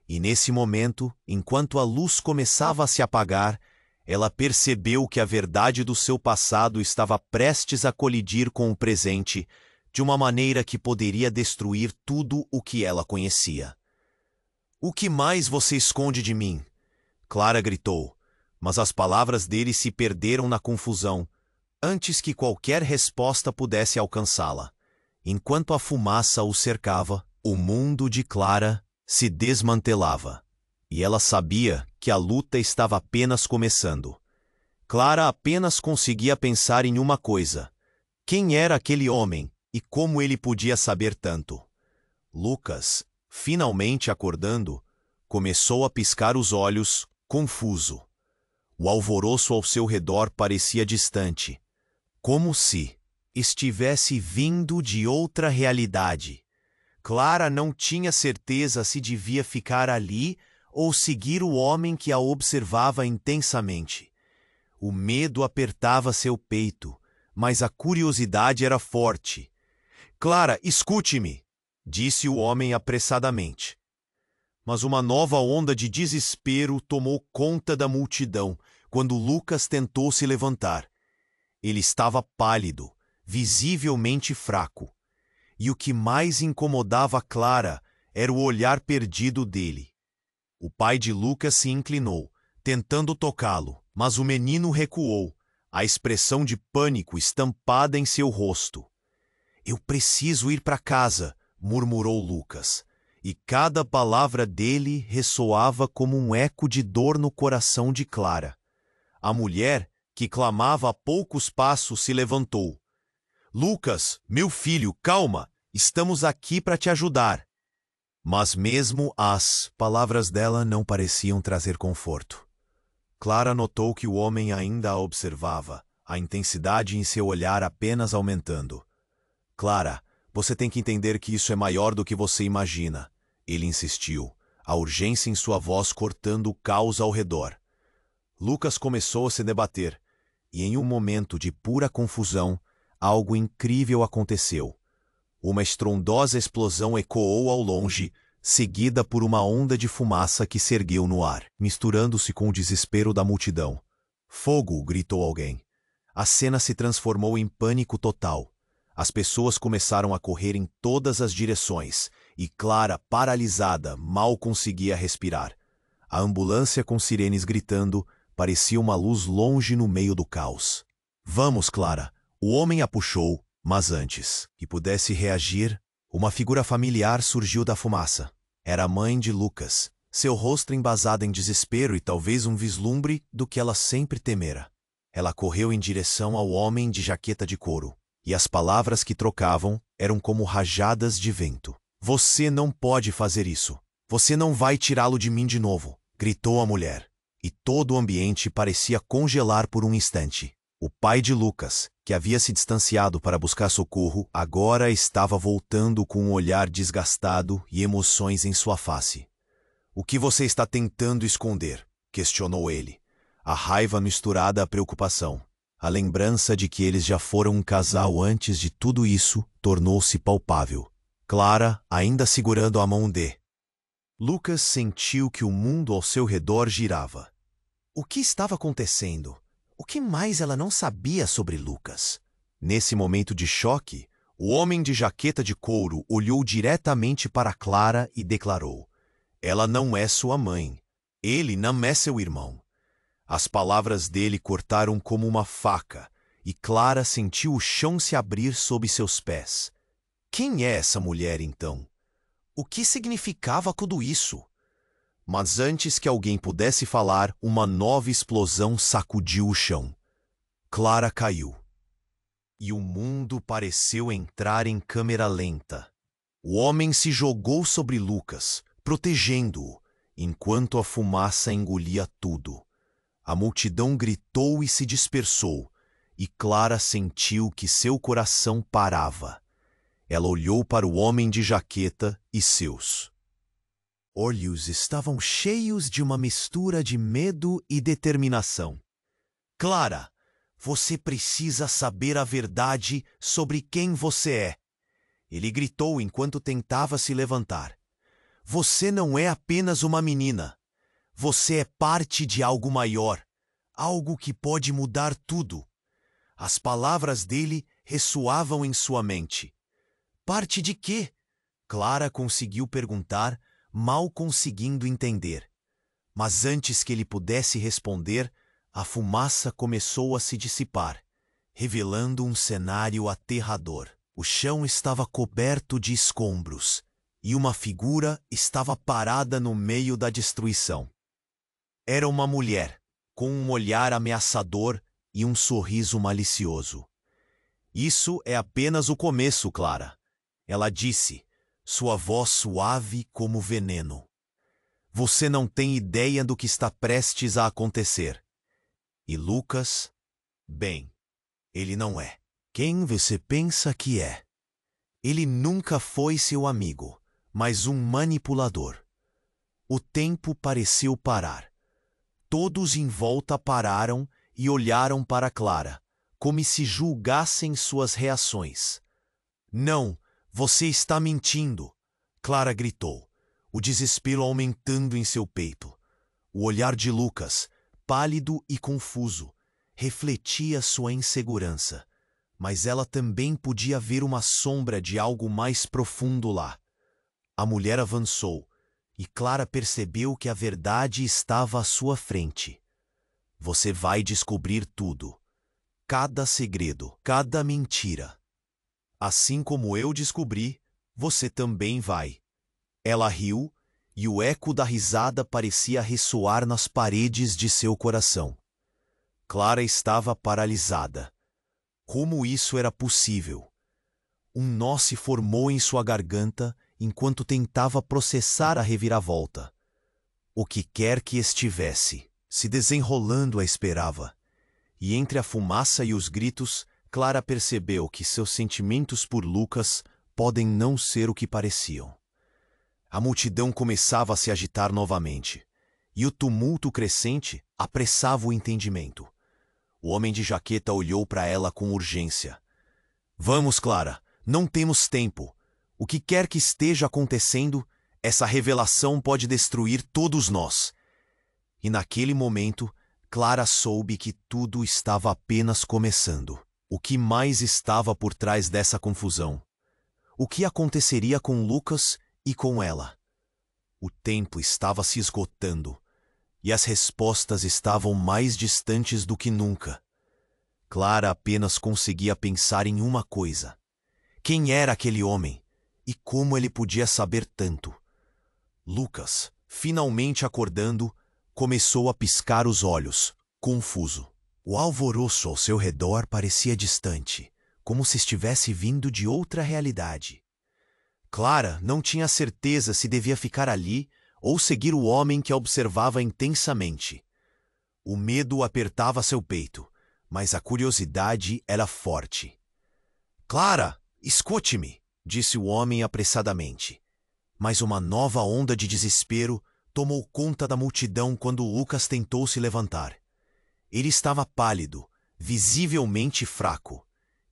E nesse momento, enquanto a luz começava a se apagar, ela percebeu que a verdade do seu passado estava prestes a colidir com o presente, de uma maneira que poderia destruir tudo o que ela conhecia. "O que mais você esconde de mim?" Clara gritou, mas as palavras dele se perderam na confusão, antes que qualquer resposta pudesse alcançá-la. Enquanto a fumaça o cercava, o mundo de Clara se desmantelava, e ela sabia que a luta estava apenas começando. Clara apenas conseguia pensar em uma coisa: quem era aquele homem e como ele podia saber tanto? Lucas, finalmente acordando, começou a piscar os olhos, confuso. O alvoroço ao seu redor parecia distante, como se estivesse vindo de outra realidade. Clara não tinha certeza se devia ficar ali ou seguir o homem que a observava intensamente. O medo apertava seu peito, mas a curiosidade era forte. "Clara, escute-me", disse o homem apressadamente. Mas uma nova onda de desespero tomou conta da multidão quando Lucas tentou se levantar. Ele estava pálido, visivelmente fraco. E o que mais incomodava Clara era o olhar perdido dele. O pai de Lucas se inclinou, tentando tocá-lo, mas o menino recuou, a expressão de pânico estampada em seu rosto. "Eu preciso ir para casa", murmurou Lucas, e cada palavra dele ressoava como um eco de dor no coração de Clara. A mulher, que clamava a poucos passos, se levantou. "Lucas, meu filho, calma, estamos aqui para te ajudar." Mas mesmo as palavras dela não pareciam trazer conforto. Clara notou que o homem ainda a observava, a intensidade em seu olhar apenas aumentando. "Clara, você tem que entender que isso é maior do que você imagina", ele insistiu, a urgência em sua voz cortando o caos ao redor. Lucas começou a se debater, e em um momento de pura confusão, algo incrível aconteceu. Uma estrondosa explosão ecoou ao longe, seguida por uma onda de fumaça que se ergueu no ar, misturando-se com o desespero da multidão. "Fogo!" gritou alguém. A cena se transformou em pânico total. As pessoas começaram a correr em todas as direções, e Clara, paralisada, mal conseguia respirar. A ambulância com sirenes gritando parecia uma luz longe no meio do caos. Vamos, Clara. O homem a puxou, mas antes que pudesse reagir, uma figura familiar surgiu da fumaça. Era a mãe de Lucas, seu rosto embasado em desespero e talvez um vislumbre do que ela sempre temera. Ela correu em direção ao homem de jaqueta de couro, e as palavras que trocavam eram como rajadas de vento. Você não pode fazer isso. Você não vai tirá-lo de mim de novo, gritou a mulher. E todo o ambiente parecia congelar por um instante. O pai de Lucas, que havia se distanciado para buscar socorro, agora estava voltando com um olhar desgastado e emoções em sua face. O que você está tentando esconder? Questionou ele, a raiva misturada à preocupação. A lembrança de que eles já foram um casal antes de tudo isso tornou-se palpável. Clara, ainda segurando a mão de Lucas, sentiu que o mundo ao seu redor girava. O que estava acontecendo? O que mais ela não sabia sobre Lucas? Nesse momento de choque, o homem de jaqueta de couro olhou diretamente para Clara e declarou: Ela não é sua mãe. Ele não é seu irmão. As palavras dele cortaram como uma faca, e Clara sentiu o chão se abrir sob seus pés. Quem é essa mulher, então? O que significava tudo isso? Mas antes que alguém pudesse falar, uma nova explosão sacudiu o chão. Clara caiu. E o mundo pareceu entrar em câmera lenta. O homem se jogou sobre Lucas, protegendo-o, enquanto a fumaça engolia tudo. A multidão gritou e se dispersou, e Clara sentiu que seu coração parava. Ela olhou para o homem de jaqueta e seus olhos estavam cheios de uma mistura de medo e determinação. Clara, você precisa saber a verdade sobre quem você é. Ele gritou enquanto tentava se levantar. Você não é apenas uma menina. Você é parte de algo maior, algo que pode mudar tudo. As palavras dele ressoavam em sua mente. Parte de quê? Clara conseguiu perguntar, mal conseguindo entender. Mas antes que ele pudesse responder, a fumaça começou a se dissipar, revelando um cenário aterrador. O chão estava coberto de escombros, e uma figura estava parada no meio da destruição. Era uma mulher, com um olhar ameaçador e um sorriso malicioso. Isso é apenas o começo, Clara. Ela disse, sua voz suave como veneno. Você não tem ideia do que está prestes a acontecer. E Lucas, bem, ele não é quem você pensa que é. Ele nunca foi seu amigo, mas um manipulador. O tempo pareceu parar. Todos em volta pararam e olharam para Clara, como se julgassem suas reações. Não! Você está mentindo! Clara gritou, o desespero aumentando em seu peito. O olhar de Lucas, pálido e confuso, refletia sua insegurança, mas ela também podia ver uma sombra de algo mais profundo lá. A mulher avançou, e Clara percebeu que a verdade estava à sua frente. Você vai descobrir tudo. Cada segredo, cada mentira. Assim como eu descobri, você também vai. Ela riu, e o eco da risada parecia ressoar nas paredes de seu coração. Clara estava paralisada. Como isso era possível? Um nó se formou em sua garganta enquanto tentava processar a reviravolta. O que quer que estivesse, se desenrolando a esperava. E entre a fumaça e os gritos, Clara percebeu que seus sentimentos por Lucas podem não ser o que pareciam. A multidão começava a se agitar novamente, e o tumulto crescente apressava o entendimento. O homem de jaqueta olhou para ela com urgência. Vamos, Clara, não temos tempo. O que quer que esteja acontecendo, essa revelação pode destruir todos nós. E naquele momento, Clara soube que tudo estava apenas começando. O que mais estava por trás dessa confusão? O que aconteceria com Lucas e com ela? O tempo estava se esgotando, e as respostas estavam mais distantes do que nunca. Clara apenas conseguia pensar em uma coisa: quem era aquele homem e como ele podia saber tanto? Lucas, finalmente acordando, começou a piscar os olhos, confuso. O alvoroço ao seu redor parecia distante, como se estivesse vindo de outra realidade. Clara não tinha certeza se devia ficar ali ou seguir o homem que a observava intensamente. O medo apertava seu peito, mas a curiosidade era forte. "Clara, escute-me", disse o homem apressadamente. Mas uma nova onda de desespero tomou conta da multidão quando Lucas tentou se levantar. Ele estava pálido, visivelmente fraco,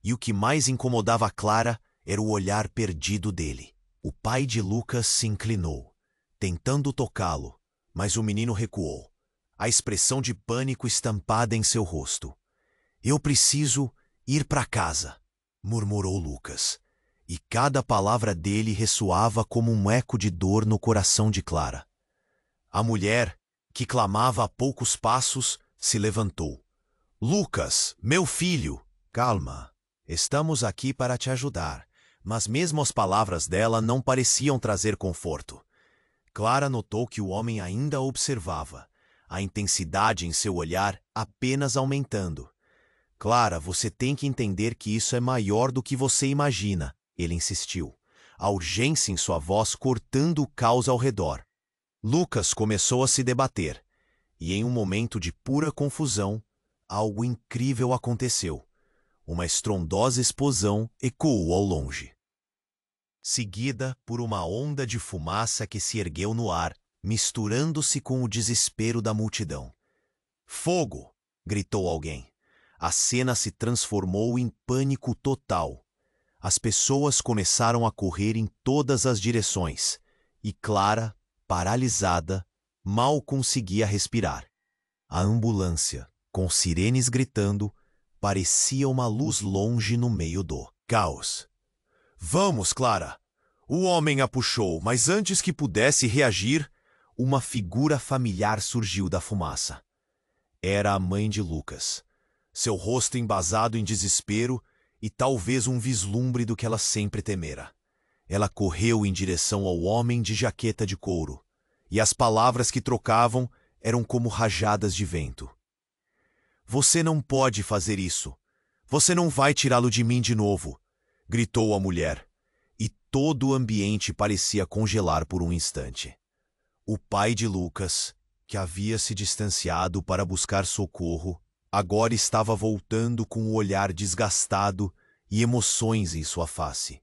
e o que mais incomodava Clara era o olhar perdido dele. O pai de Lucas se inclinou, tentando tocá-lo, mas o menino recuou, a expressão de pânico estampada em seu rosto. "Eu preciso ir para casa", murmurou Lucas, e cada palavra dele ressoava como um eco de dor no coração de Clara. A mulher, que clamava a poucos passos, se levantou. "Lucas, meu filho!" "Calma, estamos aqui para te ajudar." Mas mesmo as palavras dela não pareciam trazer conforto. Clara notou que o homem ainda a observava, a intensidade em seu olhar apenas aumentando. "Clara, você tem que entender que isso é maior do que você imagina", ele insistiu, a urgência em sua voz cortando o caos ao redor. Lucas começou a se debater, e em um momento de pura confusão, algo incrível aconteceu. Uma estrondosa explosão ecoou ao longe, seguida por uma onda de fumaça que se ergueu no ar, misturando-se com o desespero da multidão. "Fogo!" gritou alguém. A cena se transformou em pânico total. As pessoas começaram a correr em todas as direções, e Clara, paralisada, mal conseguia respirar. A ambulância, com sirenes gritando, parecia uma luz longe no meio do caos. "Vamos, Clara!" O homem a puxou, mas antes que pudesse reagir, uma figura familiar surgiu da fumaça. Era a mãe de Lucas, seu rosto embasado em desespero e talvez um vislumbre do que ela sempre temera. Ela correu em direção ao homem de jaqueta de couro, e as palavras que trocavam eram como rajadas de vento. "Você não pode fazer isso. Você não vai tirá-lo de mim de novo", gritou a mulher, e todo o ambiente parecia congelar por um instante. O pai de Lucas, que havia se distanciado para buscar socorro, agora estava voltando com o olhar desgastado e emoções em sua face.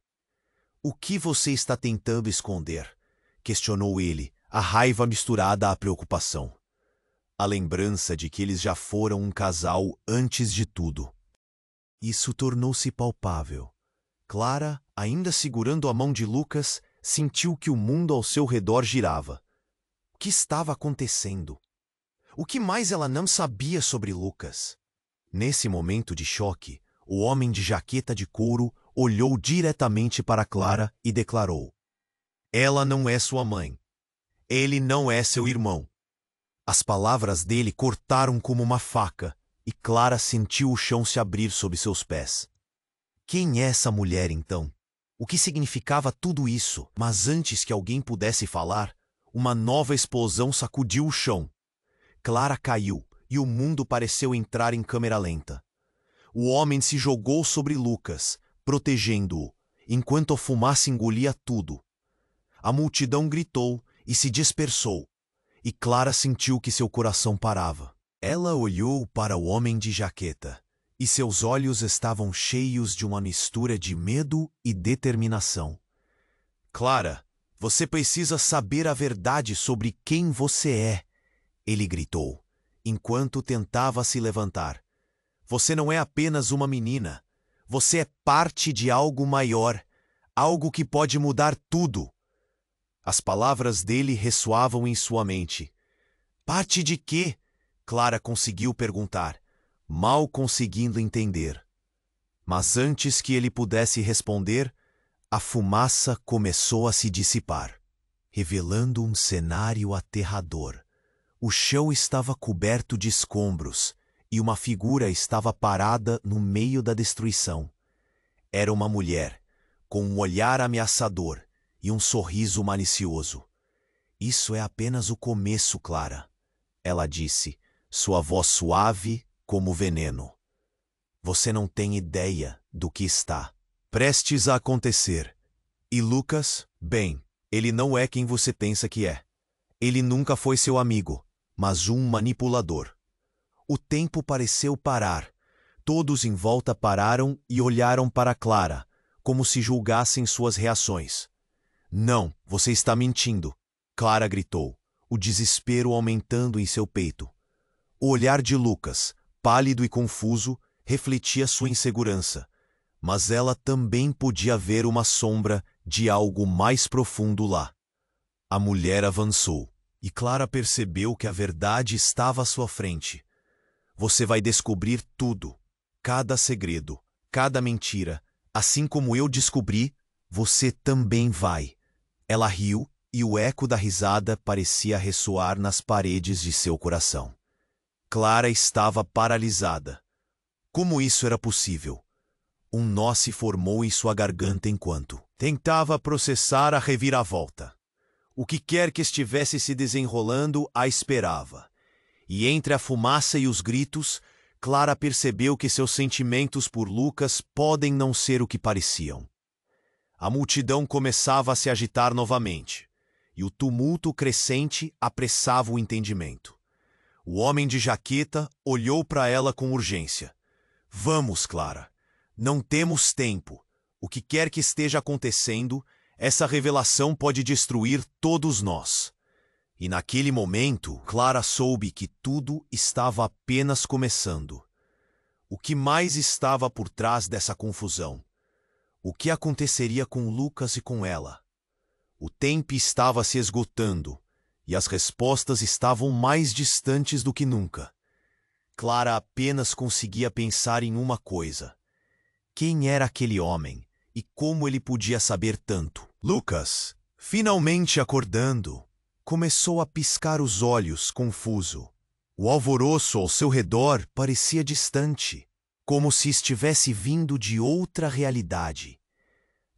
"O que você está tentando esconder?", questionou ele, a raiva misturada à preocupação. A lembrança de que eles já foram um casal antes de tudo. Isso tornou-se palpável. Clara, ainda segurando a mão de Lucas, sentiu que o mundo ao seu redor girava. O que estava acontecendo? O que mais ela não sabia sobre Lucas? Nesse momento de choque, o homem de jaqueta de couro olhou diretamente para Clara e declarou: "Ela não é sua mãe. Ele não é seu irmão." As palavras dele cortaram como uma faca, e Clara sentiu o chão se abrir sob seus pés. Quem é essa mulher, então? O que significava tudo isso? Mas antes que alguém pudesse falar, uma nova explosão sacudiu o chão. Clara caiu, e o mundo pareceu entrar em câmera lenta. O homem se jogou sobre Lucas, protegendo-o, enquanto a fumaça engolia tudo. A multidão gritou e se dispersou, e Clara sentiu que seu coração parava. Ela olhou para o homem de jaqueta, e seus olhos estavam cheios de uma mistura de medo e determinação. "Clara, você precisa saber a verdade sobre quem você é", ele gritou, enquanto tentava se levantar. "Você não é apenas uma menina. Você é parte de algo maior, algo que pode mudar tudo." As palavras dele ressoavam em sua mente. "Parte de quê?", Clara conseguiu perguntar, mal conseguindo entender. Mas antes que ele pudesse responder, a fumaça começou a se dissipar, revelando um cenário aterrador. O chão estava coberto de escombros e uma figura estava parada no meio da destruição. Era uma mulher, com um olhar ameaçador e um sorriso malicioso. Isso é apenas o começo, Clara, ela disse, sua voz suave como veneno. Você não tem ideia do que está prestes a acontecer. E Lucas, bem, ele não é quem você pensa que é. Ele nunca foi seu amigo, mas um manipulador. O tempo pareceu parar. Todos em volta pararam e olharam para Clara, como se julgassem suas reações. Não, você está mentindo, Clara gritou, o desespero aumentando em seu peito. O olhar de Lucas, pálido e confuso, refletia sua insegurança, mas ela também podia ver uma sombra de algo mais profundo lá. A mulher avançou, e Clara percebeu que a verdade estava à sua frente. Você vai descobrir tudo, cada segredo, cada mentira. Assim como eu descobri, você também vai. Ela riu e o eco da risada parecia ressoar nas paredes de seu coração. Clara estava paralisada. Como isso era possível? Um nó se formou em sua garganta enquanto tentava processar a reviravolta. O que quer que estivesse se desenrolando a esperava. E entre a fumaça e os gritos, Clara percebeu que seus sentimentos por Lucas podem não ser o que pareciam. A multidão começava a se agitar novamente, e o tumulto crescente apressava o entendimento. O homem de jaqueta olhou para ela com urgência. Vamos, Clara. Não temos tempo. O que quer que esteja acontecendo, essa revelação pode destruir todos nós. E naquele momento, Clara soube que tudo estava apenas começando. O que mais estava por trás dessa confusão? O que aconteceria com Lucas e com ela? O tempo estava se esgotando, e as respostas estavam mais distantes do que nunca. Clara apenas conseguia pensar em uma coisa. Quem era aquele homem e como ele podia saber tanto? Lucas, finalmente acordando, começou a piscar os olhos, confuso. O alvoroço ao seu redor parecia distante, como se estivesse vindo de outra realidade.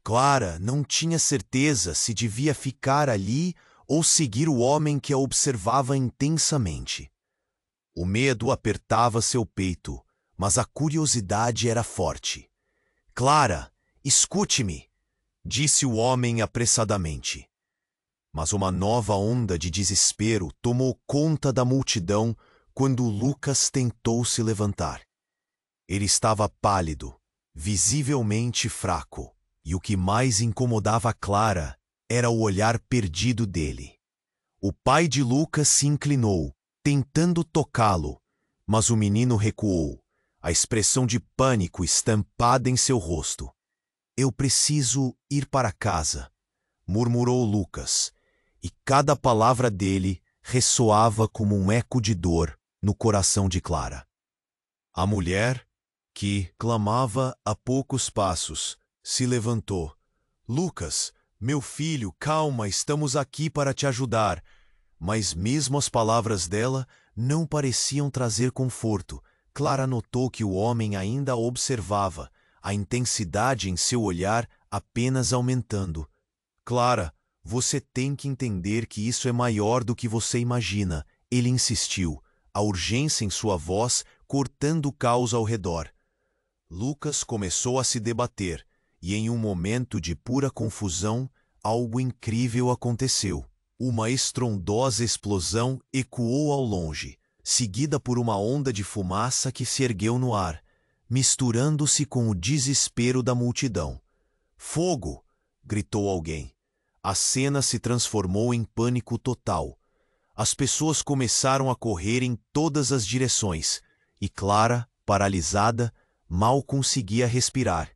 Clara não tinha certeza se devia ficar ali ou seguir o homem que a observava intensamente. O medo apertava seu peito, mas a curiosidade era forte. Clara, escute-me, disse o homem apressadamente. Mas uma nova onda de desespero tomou conta da multidão quando Lucas tentou se levantar. Ele estava pálido, visivelmente fraco, e o que mais incomodava Clara era o olhar perdido dele. O pai de Lucas se inclinou, tentando tocá-lo, mas o menino recuou, a expressão de pânico estampada em seu rosto. Eu preciso ir para casa, murmurou Lucas, e cada palavra dele ressoava como um eco de dor no coração de Clara. A mulher, que clamava a poucos passos, se levantou. Lucas, meu filho, calma, estamos aqui para te ajudar. Mas mesmo as palavras dela não pareciam trazer conforto. Clara notou que o homem ainda a observava, a intensidade em seu olhar apenas aumentando. Clara, você tem que entender que isso é maior do que você imagina, ele insistiu, a urgência em sua voz cortando o caos ao redor. Lucas começou a se debater, e em um momento de pura confusão, algo incrível aconteceu. Uma estrondosa explosão ecoou ao longe, seguida por uma onda de fumaça que se ergueu no ar, misturando-se com o desespero da multidão. Fogo! Gritou alguém. A cena se transformou em pânico total. As pessoas começaram a correr em todas as direções, e Clara, paralisada, mal conseguia respirar.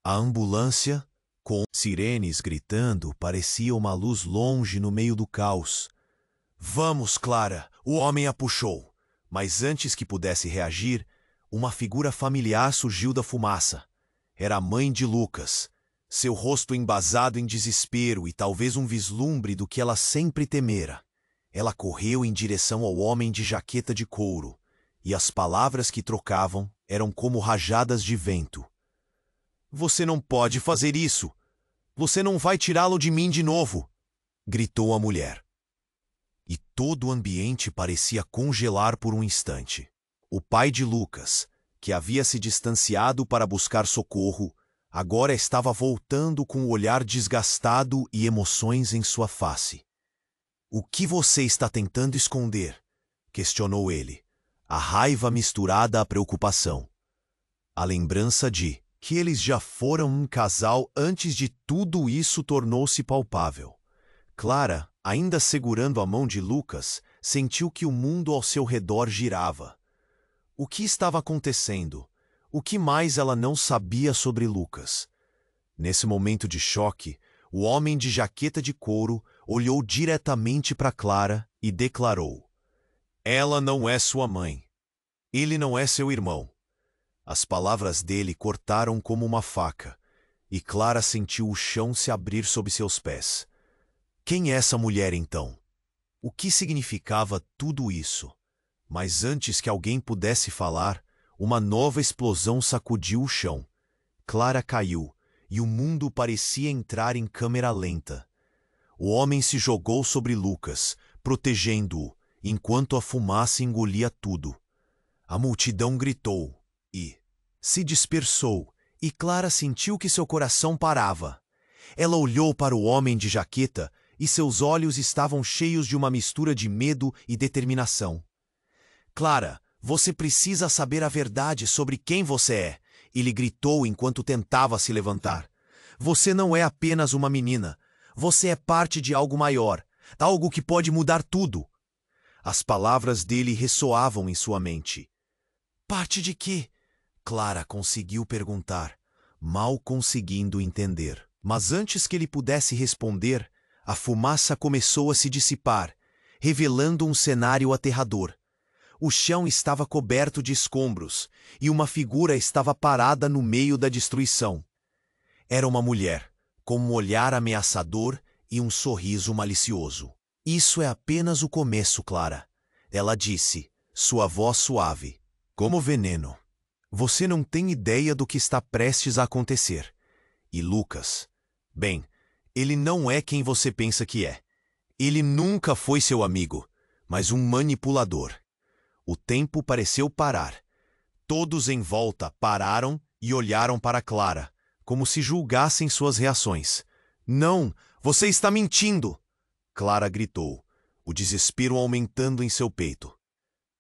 A ambulância, com sirenes gritando, parecia uma luz longe no meio do caos. Vamos, Clara! O homem a puxou. Mas antes que pudesse reagir, uma figura familiar surgiu da fumaça. Era a mãe de Lucas, seu rosto embasado em desespero e talvez um vislumbre do que ela sempre temera. Ela correu em direção ao homem de jaqueta de couro, e as palavras que trocavam eram como rajadas de vento. Você não pode fazer isso! Você não vai tirá-lo de mim de novo! Gritou a mulher. E todo o ambiente parecia congelar por um instante. O pai de Lucas, que havia se distanciado para buscar socorro, agora estava voltando com o olhar desgastado e emoções em sua face. O que você está tentando esconder? Questionou ele, a raiva misturada à preocupação. A lembrança de que eles já foram um casal antes de tudo isso tornou-se palpável. Clara, ainda segurando a mão de Lucas, sentiu que o mundo ao seu redor girava. O que estava acontecendo? O que mais ela não sabia sobre Lucas? Nesse momento de choque, o homem de jaqueta de couro olhou diretamente para Clara e declarou: Ela não é sua mãe. Ele não é seu irmão. As palavras dele cortaram como uma faca, e Clara sentiu o chão se abrir sob seus pés. Quem é essa mulher, então? O que significava tudo isso? Mas antes que alguém pudesse falar, uma nova explosão sacudiu o chão. Clara caiu, e o mundo parecia entrar em câmera lenta. O homem se jogou sobre Lucas, protegendo-o, enquanto a fumaça engolia tudo. A multidão gritou e se dispersou, e Clara sentiu que seu coração parava. Ela olhou para o homem de jaqueta e seus olhos estavam cheios de uma mistura de medo e determinação. Clara, você precisa saber a verdade sobre quem você é, ele gritou enquanto tentava se levantar. Você não é apenas uma menina. Você é parte de algo maior, algo que pode mudar tudo. As palavras dele ressoavam em sua mente. Parte de quê? Clara conseguiu perguntar, mal conseguindo entender. Mas antes que ele pudesse responder, a fumaça começou a se dissipar, revelando um cenário aterrador. O chão estava coberto de escombros, e uma figura estava parada no meio da destruição. Era uma mulher, com um olhar ameaçador e um sorriso malicioso. Isso é apenas o começo, Clara. Ela disse, sua voz suave, como veneno. Você não tem ideia do que está prestes a acontecer. E Lucas, bem, ele não é quem você pensa que é. Ele nunca foi seu amigo, mas um manipulador. O tempo pareceu parar. Todos em volta pararam e olharam para Clara, como se julgassem suas reações. Não, você está mentindo! Clara gritou, o desespero aumentando em seu peito.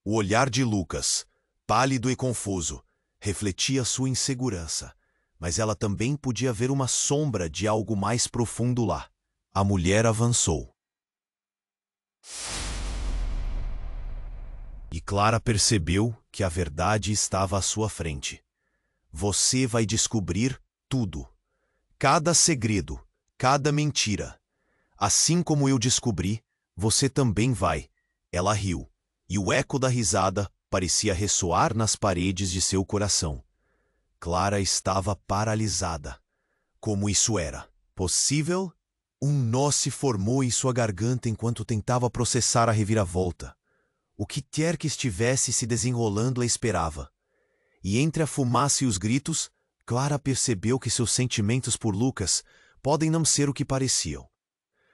O olhar de Lucas, pálido e confuso, refletia sua insegurança, mas ela também podia ver uma sombra de algo mais profundo lá. A mulher avançou. E Clara percebeu que a verdade estava à sua frente. Você vai descobrir tudo. Cada segredo, cada mentira. Assim como eu descobri, você também vai. Ela riu, e o eco da risada parecia ressoar nas paredes de seu coração. Clara estava paralisada. Como isso era possível? Um nó se formou em sua garganta enquanto tentava processar a reviravolta. O que quer que estivesse se desenrolando a esperava. E entre a fumaça e os gritos, Clara percebeu que seus sentimentos por Lucas podem não ser o que pareciam.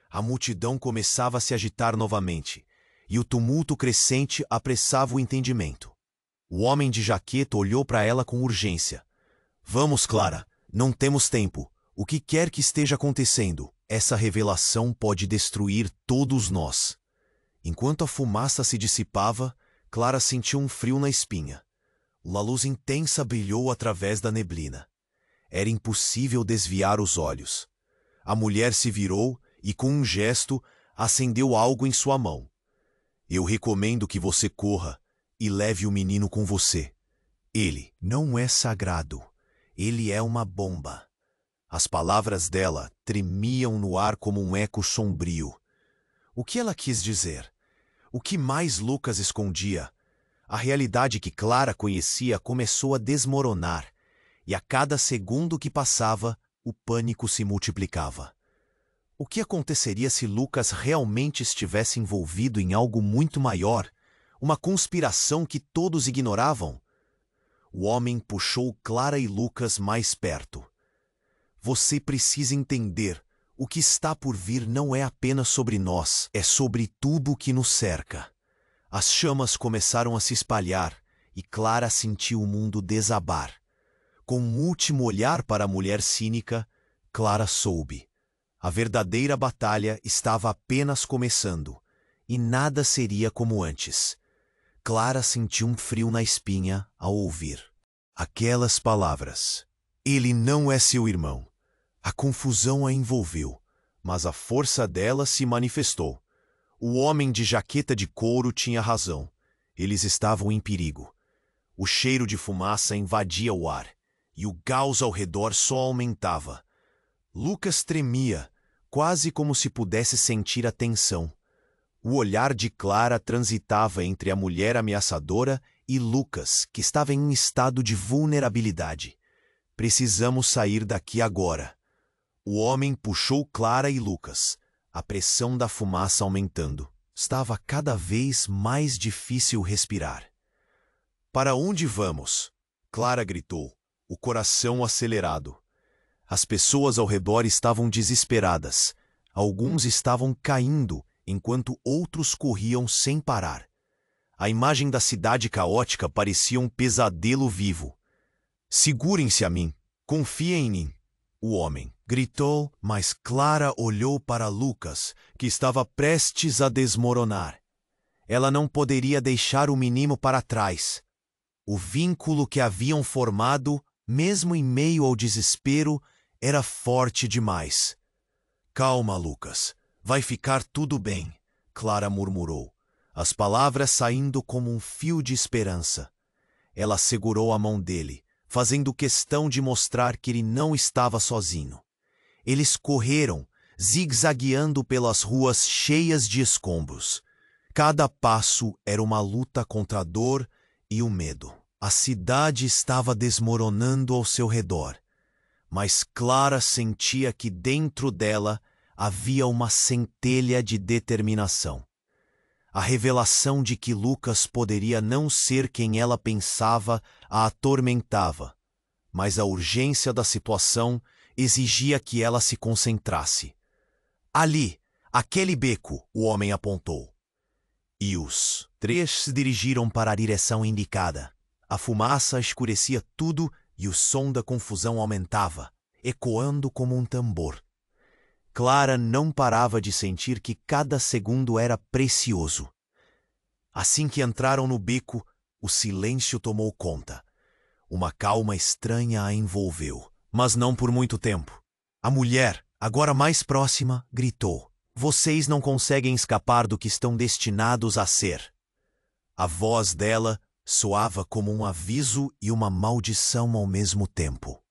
A multidão começava a se agitar novamente, e o tumulto crescente apressava o entendimento. O homem de jaqueta olhou para ela com urgência. Vamos, Clara, não temos tempo. O que quer que esteja acontecendo, essa revelação pode destruir todos nós. Enquanto a fumaça se dissipava, Clara sentiu um frio na espinha. Uma luz intensa brilhou através da neblina. Era impossível desviar os olhos. A mulher se virou e, com um gesto, acendeu algo em sua mão. Eu recomendo que você corra e leve o menino com você. Ele não é sagrado. Ele é uma bomba. As palavras dela tremiam no ar como um eco sombrio. O que ela quis dizer? O que mais Lucas escondia? A realidade que Clara conhecia começou a desmoronar, e a cada segundo que passava, o pânico se multiplicava. O que aconteceria se Lucas realmente estivesse envolvido em algo muito maior, uma conspiração que todos ignoravam? O homem puxou Clara e Lucas mais perto. Você precisa entender, o que está por vir não é apenas sobre nós, é sobre tudo que nos cerca. As chamas começaram a se espalhar e Clara sentiu o mundo desabar. Com um último olhar para a mulher cínica, Clara soube. A verdadeira batalha estava apenas começando, e nada seria como antes. Clara sentiu um frio na espinha ao ouvir aquelas palavras. Ele não é seu irmão. A confusão a envolveu, mas a força dela se manifestou. O homem de jaqueta de couro tinha razão. Eles estavam em perigo. O cheiro de fumaça invadia o ar, e o caos ao redor só aumentava. Lucas tremia, quase como se pudesse sentir a tensão. O olhar de Clara transitava entre a mulher ameaçadora e Lucas, que estava em um estado de vulnerabilidade. Precisamos sair daqui agora. O homem puxou Clara e Lucas, a pressão da fumaça aumentando. Estava cada vez mais difícil respirar. Para onde vamos? Clara gritou, o coração acelerado. As pessoas ao redor estavam desesperadas. Alguns estavam caindo, enquanto outros corriam sem parar. A imagem da cidade caótica parecia um pesadelo vivo. Segurem-se a mim, confiem em mim. O homem gritou, mas Clara olhou para Lucas, que estava prestes a desmoronar. Ela não poderia deixar o menino para trás. O vínculo que haviam formado, mesmo em meio ao desespero, era forte demais. Calma, Lucas. Vai ficar tudo bem, Clara murmurou, as palavras saindo como um fio de esperança. Ela segurou a mão dele, fazendo questão de mostrar que ele não estava sozinho. Eles correram, zigue-zagueando pelas ruas cheias de escombros. Cada passo era uma luta contra a dor e o medo. A cidade estava desmoronando ao seu redor, mas Clara sentia que dentro dela havia uma centelha de determinação. A revelação de que Lucas poderia não ser quem ela pensava a atormentava, mas a urgência da situação exigia que ela se concentrasse. Ali, aquele beco, o homem apontou. E os três se dirigiram para a direção indicada. A fumaça escurecia tudo e o som da confusão aumentava, ecoando como um tambor. Clara não parava de sentir que cada segundo era precioso. Assim que entraram no beco, o silêncio tomou conta. Uma calma estranha a envolveu, mas não por muito tempo. A mulher, agora mais próxima, gritou: "Vocês não conseguem escapar do que estão destinados a ser." A voz dela soava como um aviso e uma maldição ao mesmo tempo.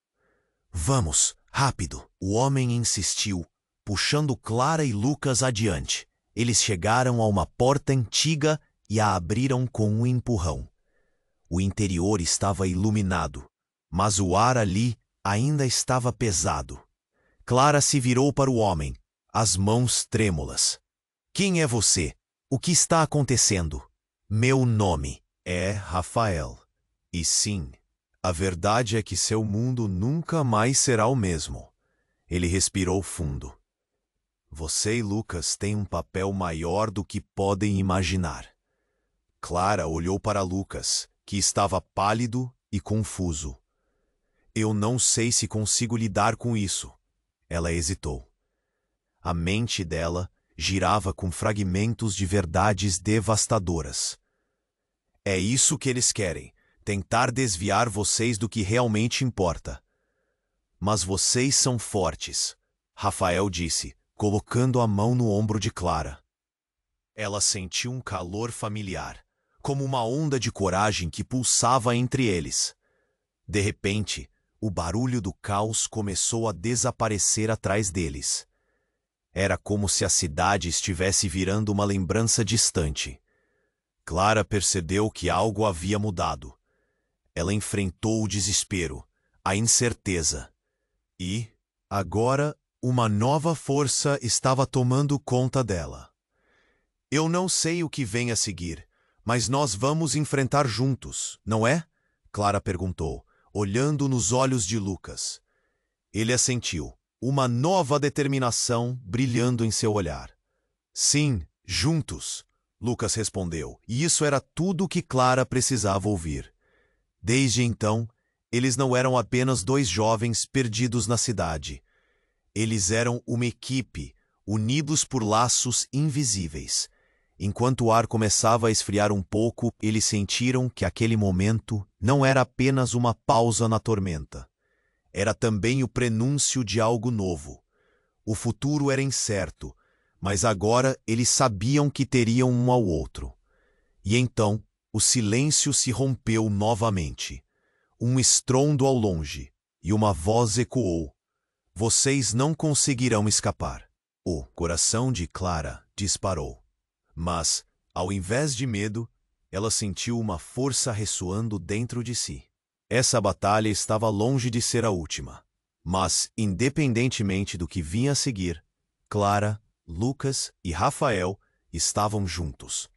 "Vamos, rápido!" O homem insistiu, puxando Clara e Lucas adiante. Eles chegaram a uma porta antiga e a abriram com um empurrão. O interior estava iluminado, mas o ar ali ainda estava pesado. Clara se virou para o homem, as mãos trêmulas. "Quem é você? O que está acontecendo?" "Meu nome é Rafael. E sim, a verdade é que seu mundo nunca mais será o mesmo." Ele respirou fundo. "Você e Lucas têm um papel maior do que podem imaginar." Clara olhou para Lucas, que estava pálido e confuso. "Eu não sei se consigo lidar com isso." Ela hesitou. A mente dela girava com fragmentos de verdades devastadoras. "É isso que eles querem, tentar desviar vocês do que realmente importa." "Mas vocês são fortes," Rafael disse, colocando a mão no ombro de Clara. Ela sentiu um calor familiar, como uma onda de coragem que pulsava entre eles. De repente, o barulho do caos começou a desaparecer atrás deles. Era como se a cidade estivesse virando uma lembrança distante. Clara percebeu que algo havia mudado. Ela enfrentou o desespero, a incerteza. E, agora, uma nova força estava tomando conta dela. Eu não sei o que vem a seguir, mas nós vamos enfrentar juntos, não é? Clara perguntou, olhando nos olhos de Lucas. Ele assentiu, uma nova determinação brilhando em seu olhar. Sim, juntos, Lucas respondeu, e isso era tudo o que Clara precisava ouvir. Desde então, eles não eram apenas dois jovens perdidos na cidade. Eles eram uma equipe, unidos por laços invisíveis. Enquanto o ar começava a esfriar um pouco, eles sentiram que aquele momento não era apenas uma pausa na tormenta. Era também o prenúncio de algo novo. O futuro era incerto, mas agora eles sabiam que teriam um ao outro. E então, o silêncio se rompeu novamente. Um estrondo ao longe, e uma voz ecoou. Vocês não conseguirão escapar. O coração de Clara disparou. Mas, ao invés de medo, ela sentiu uma força ressoando dentro de si. Essa batalha estava longe de ser a última. Mas, independentemente do que vinha a seguir, Clara, Lucas e Rafael estavam juntos,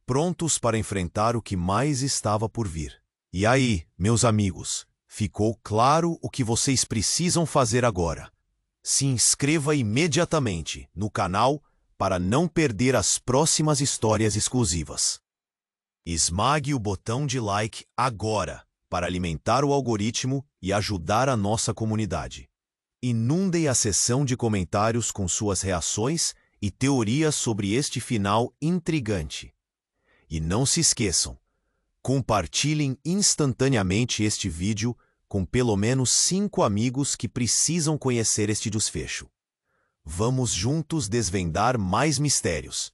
prontos para enfrentar o que mais estava por vir. E aí, meus amigos, ficou claro o que vocês precisam fazer agora. Se inscreva imediatamente no canal para não perder as próximas histórias exclusivas. Esmague o botão de like agora para alimentar o algoritmo e ajudar a nossa comunidade. Inundem a seção de comentários com suas reações e teorias sobre este final intrigante. E não se esqueçam, compartilhem instantaneamente este vídeo com pelo menos 5 amigos que precisam conhecer este desfecho. Vamos juntos desvendar mais mistérios.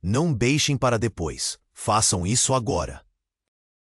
Não deixem para depois. Façam isso agora.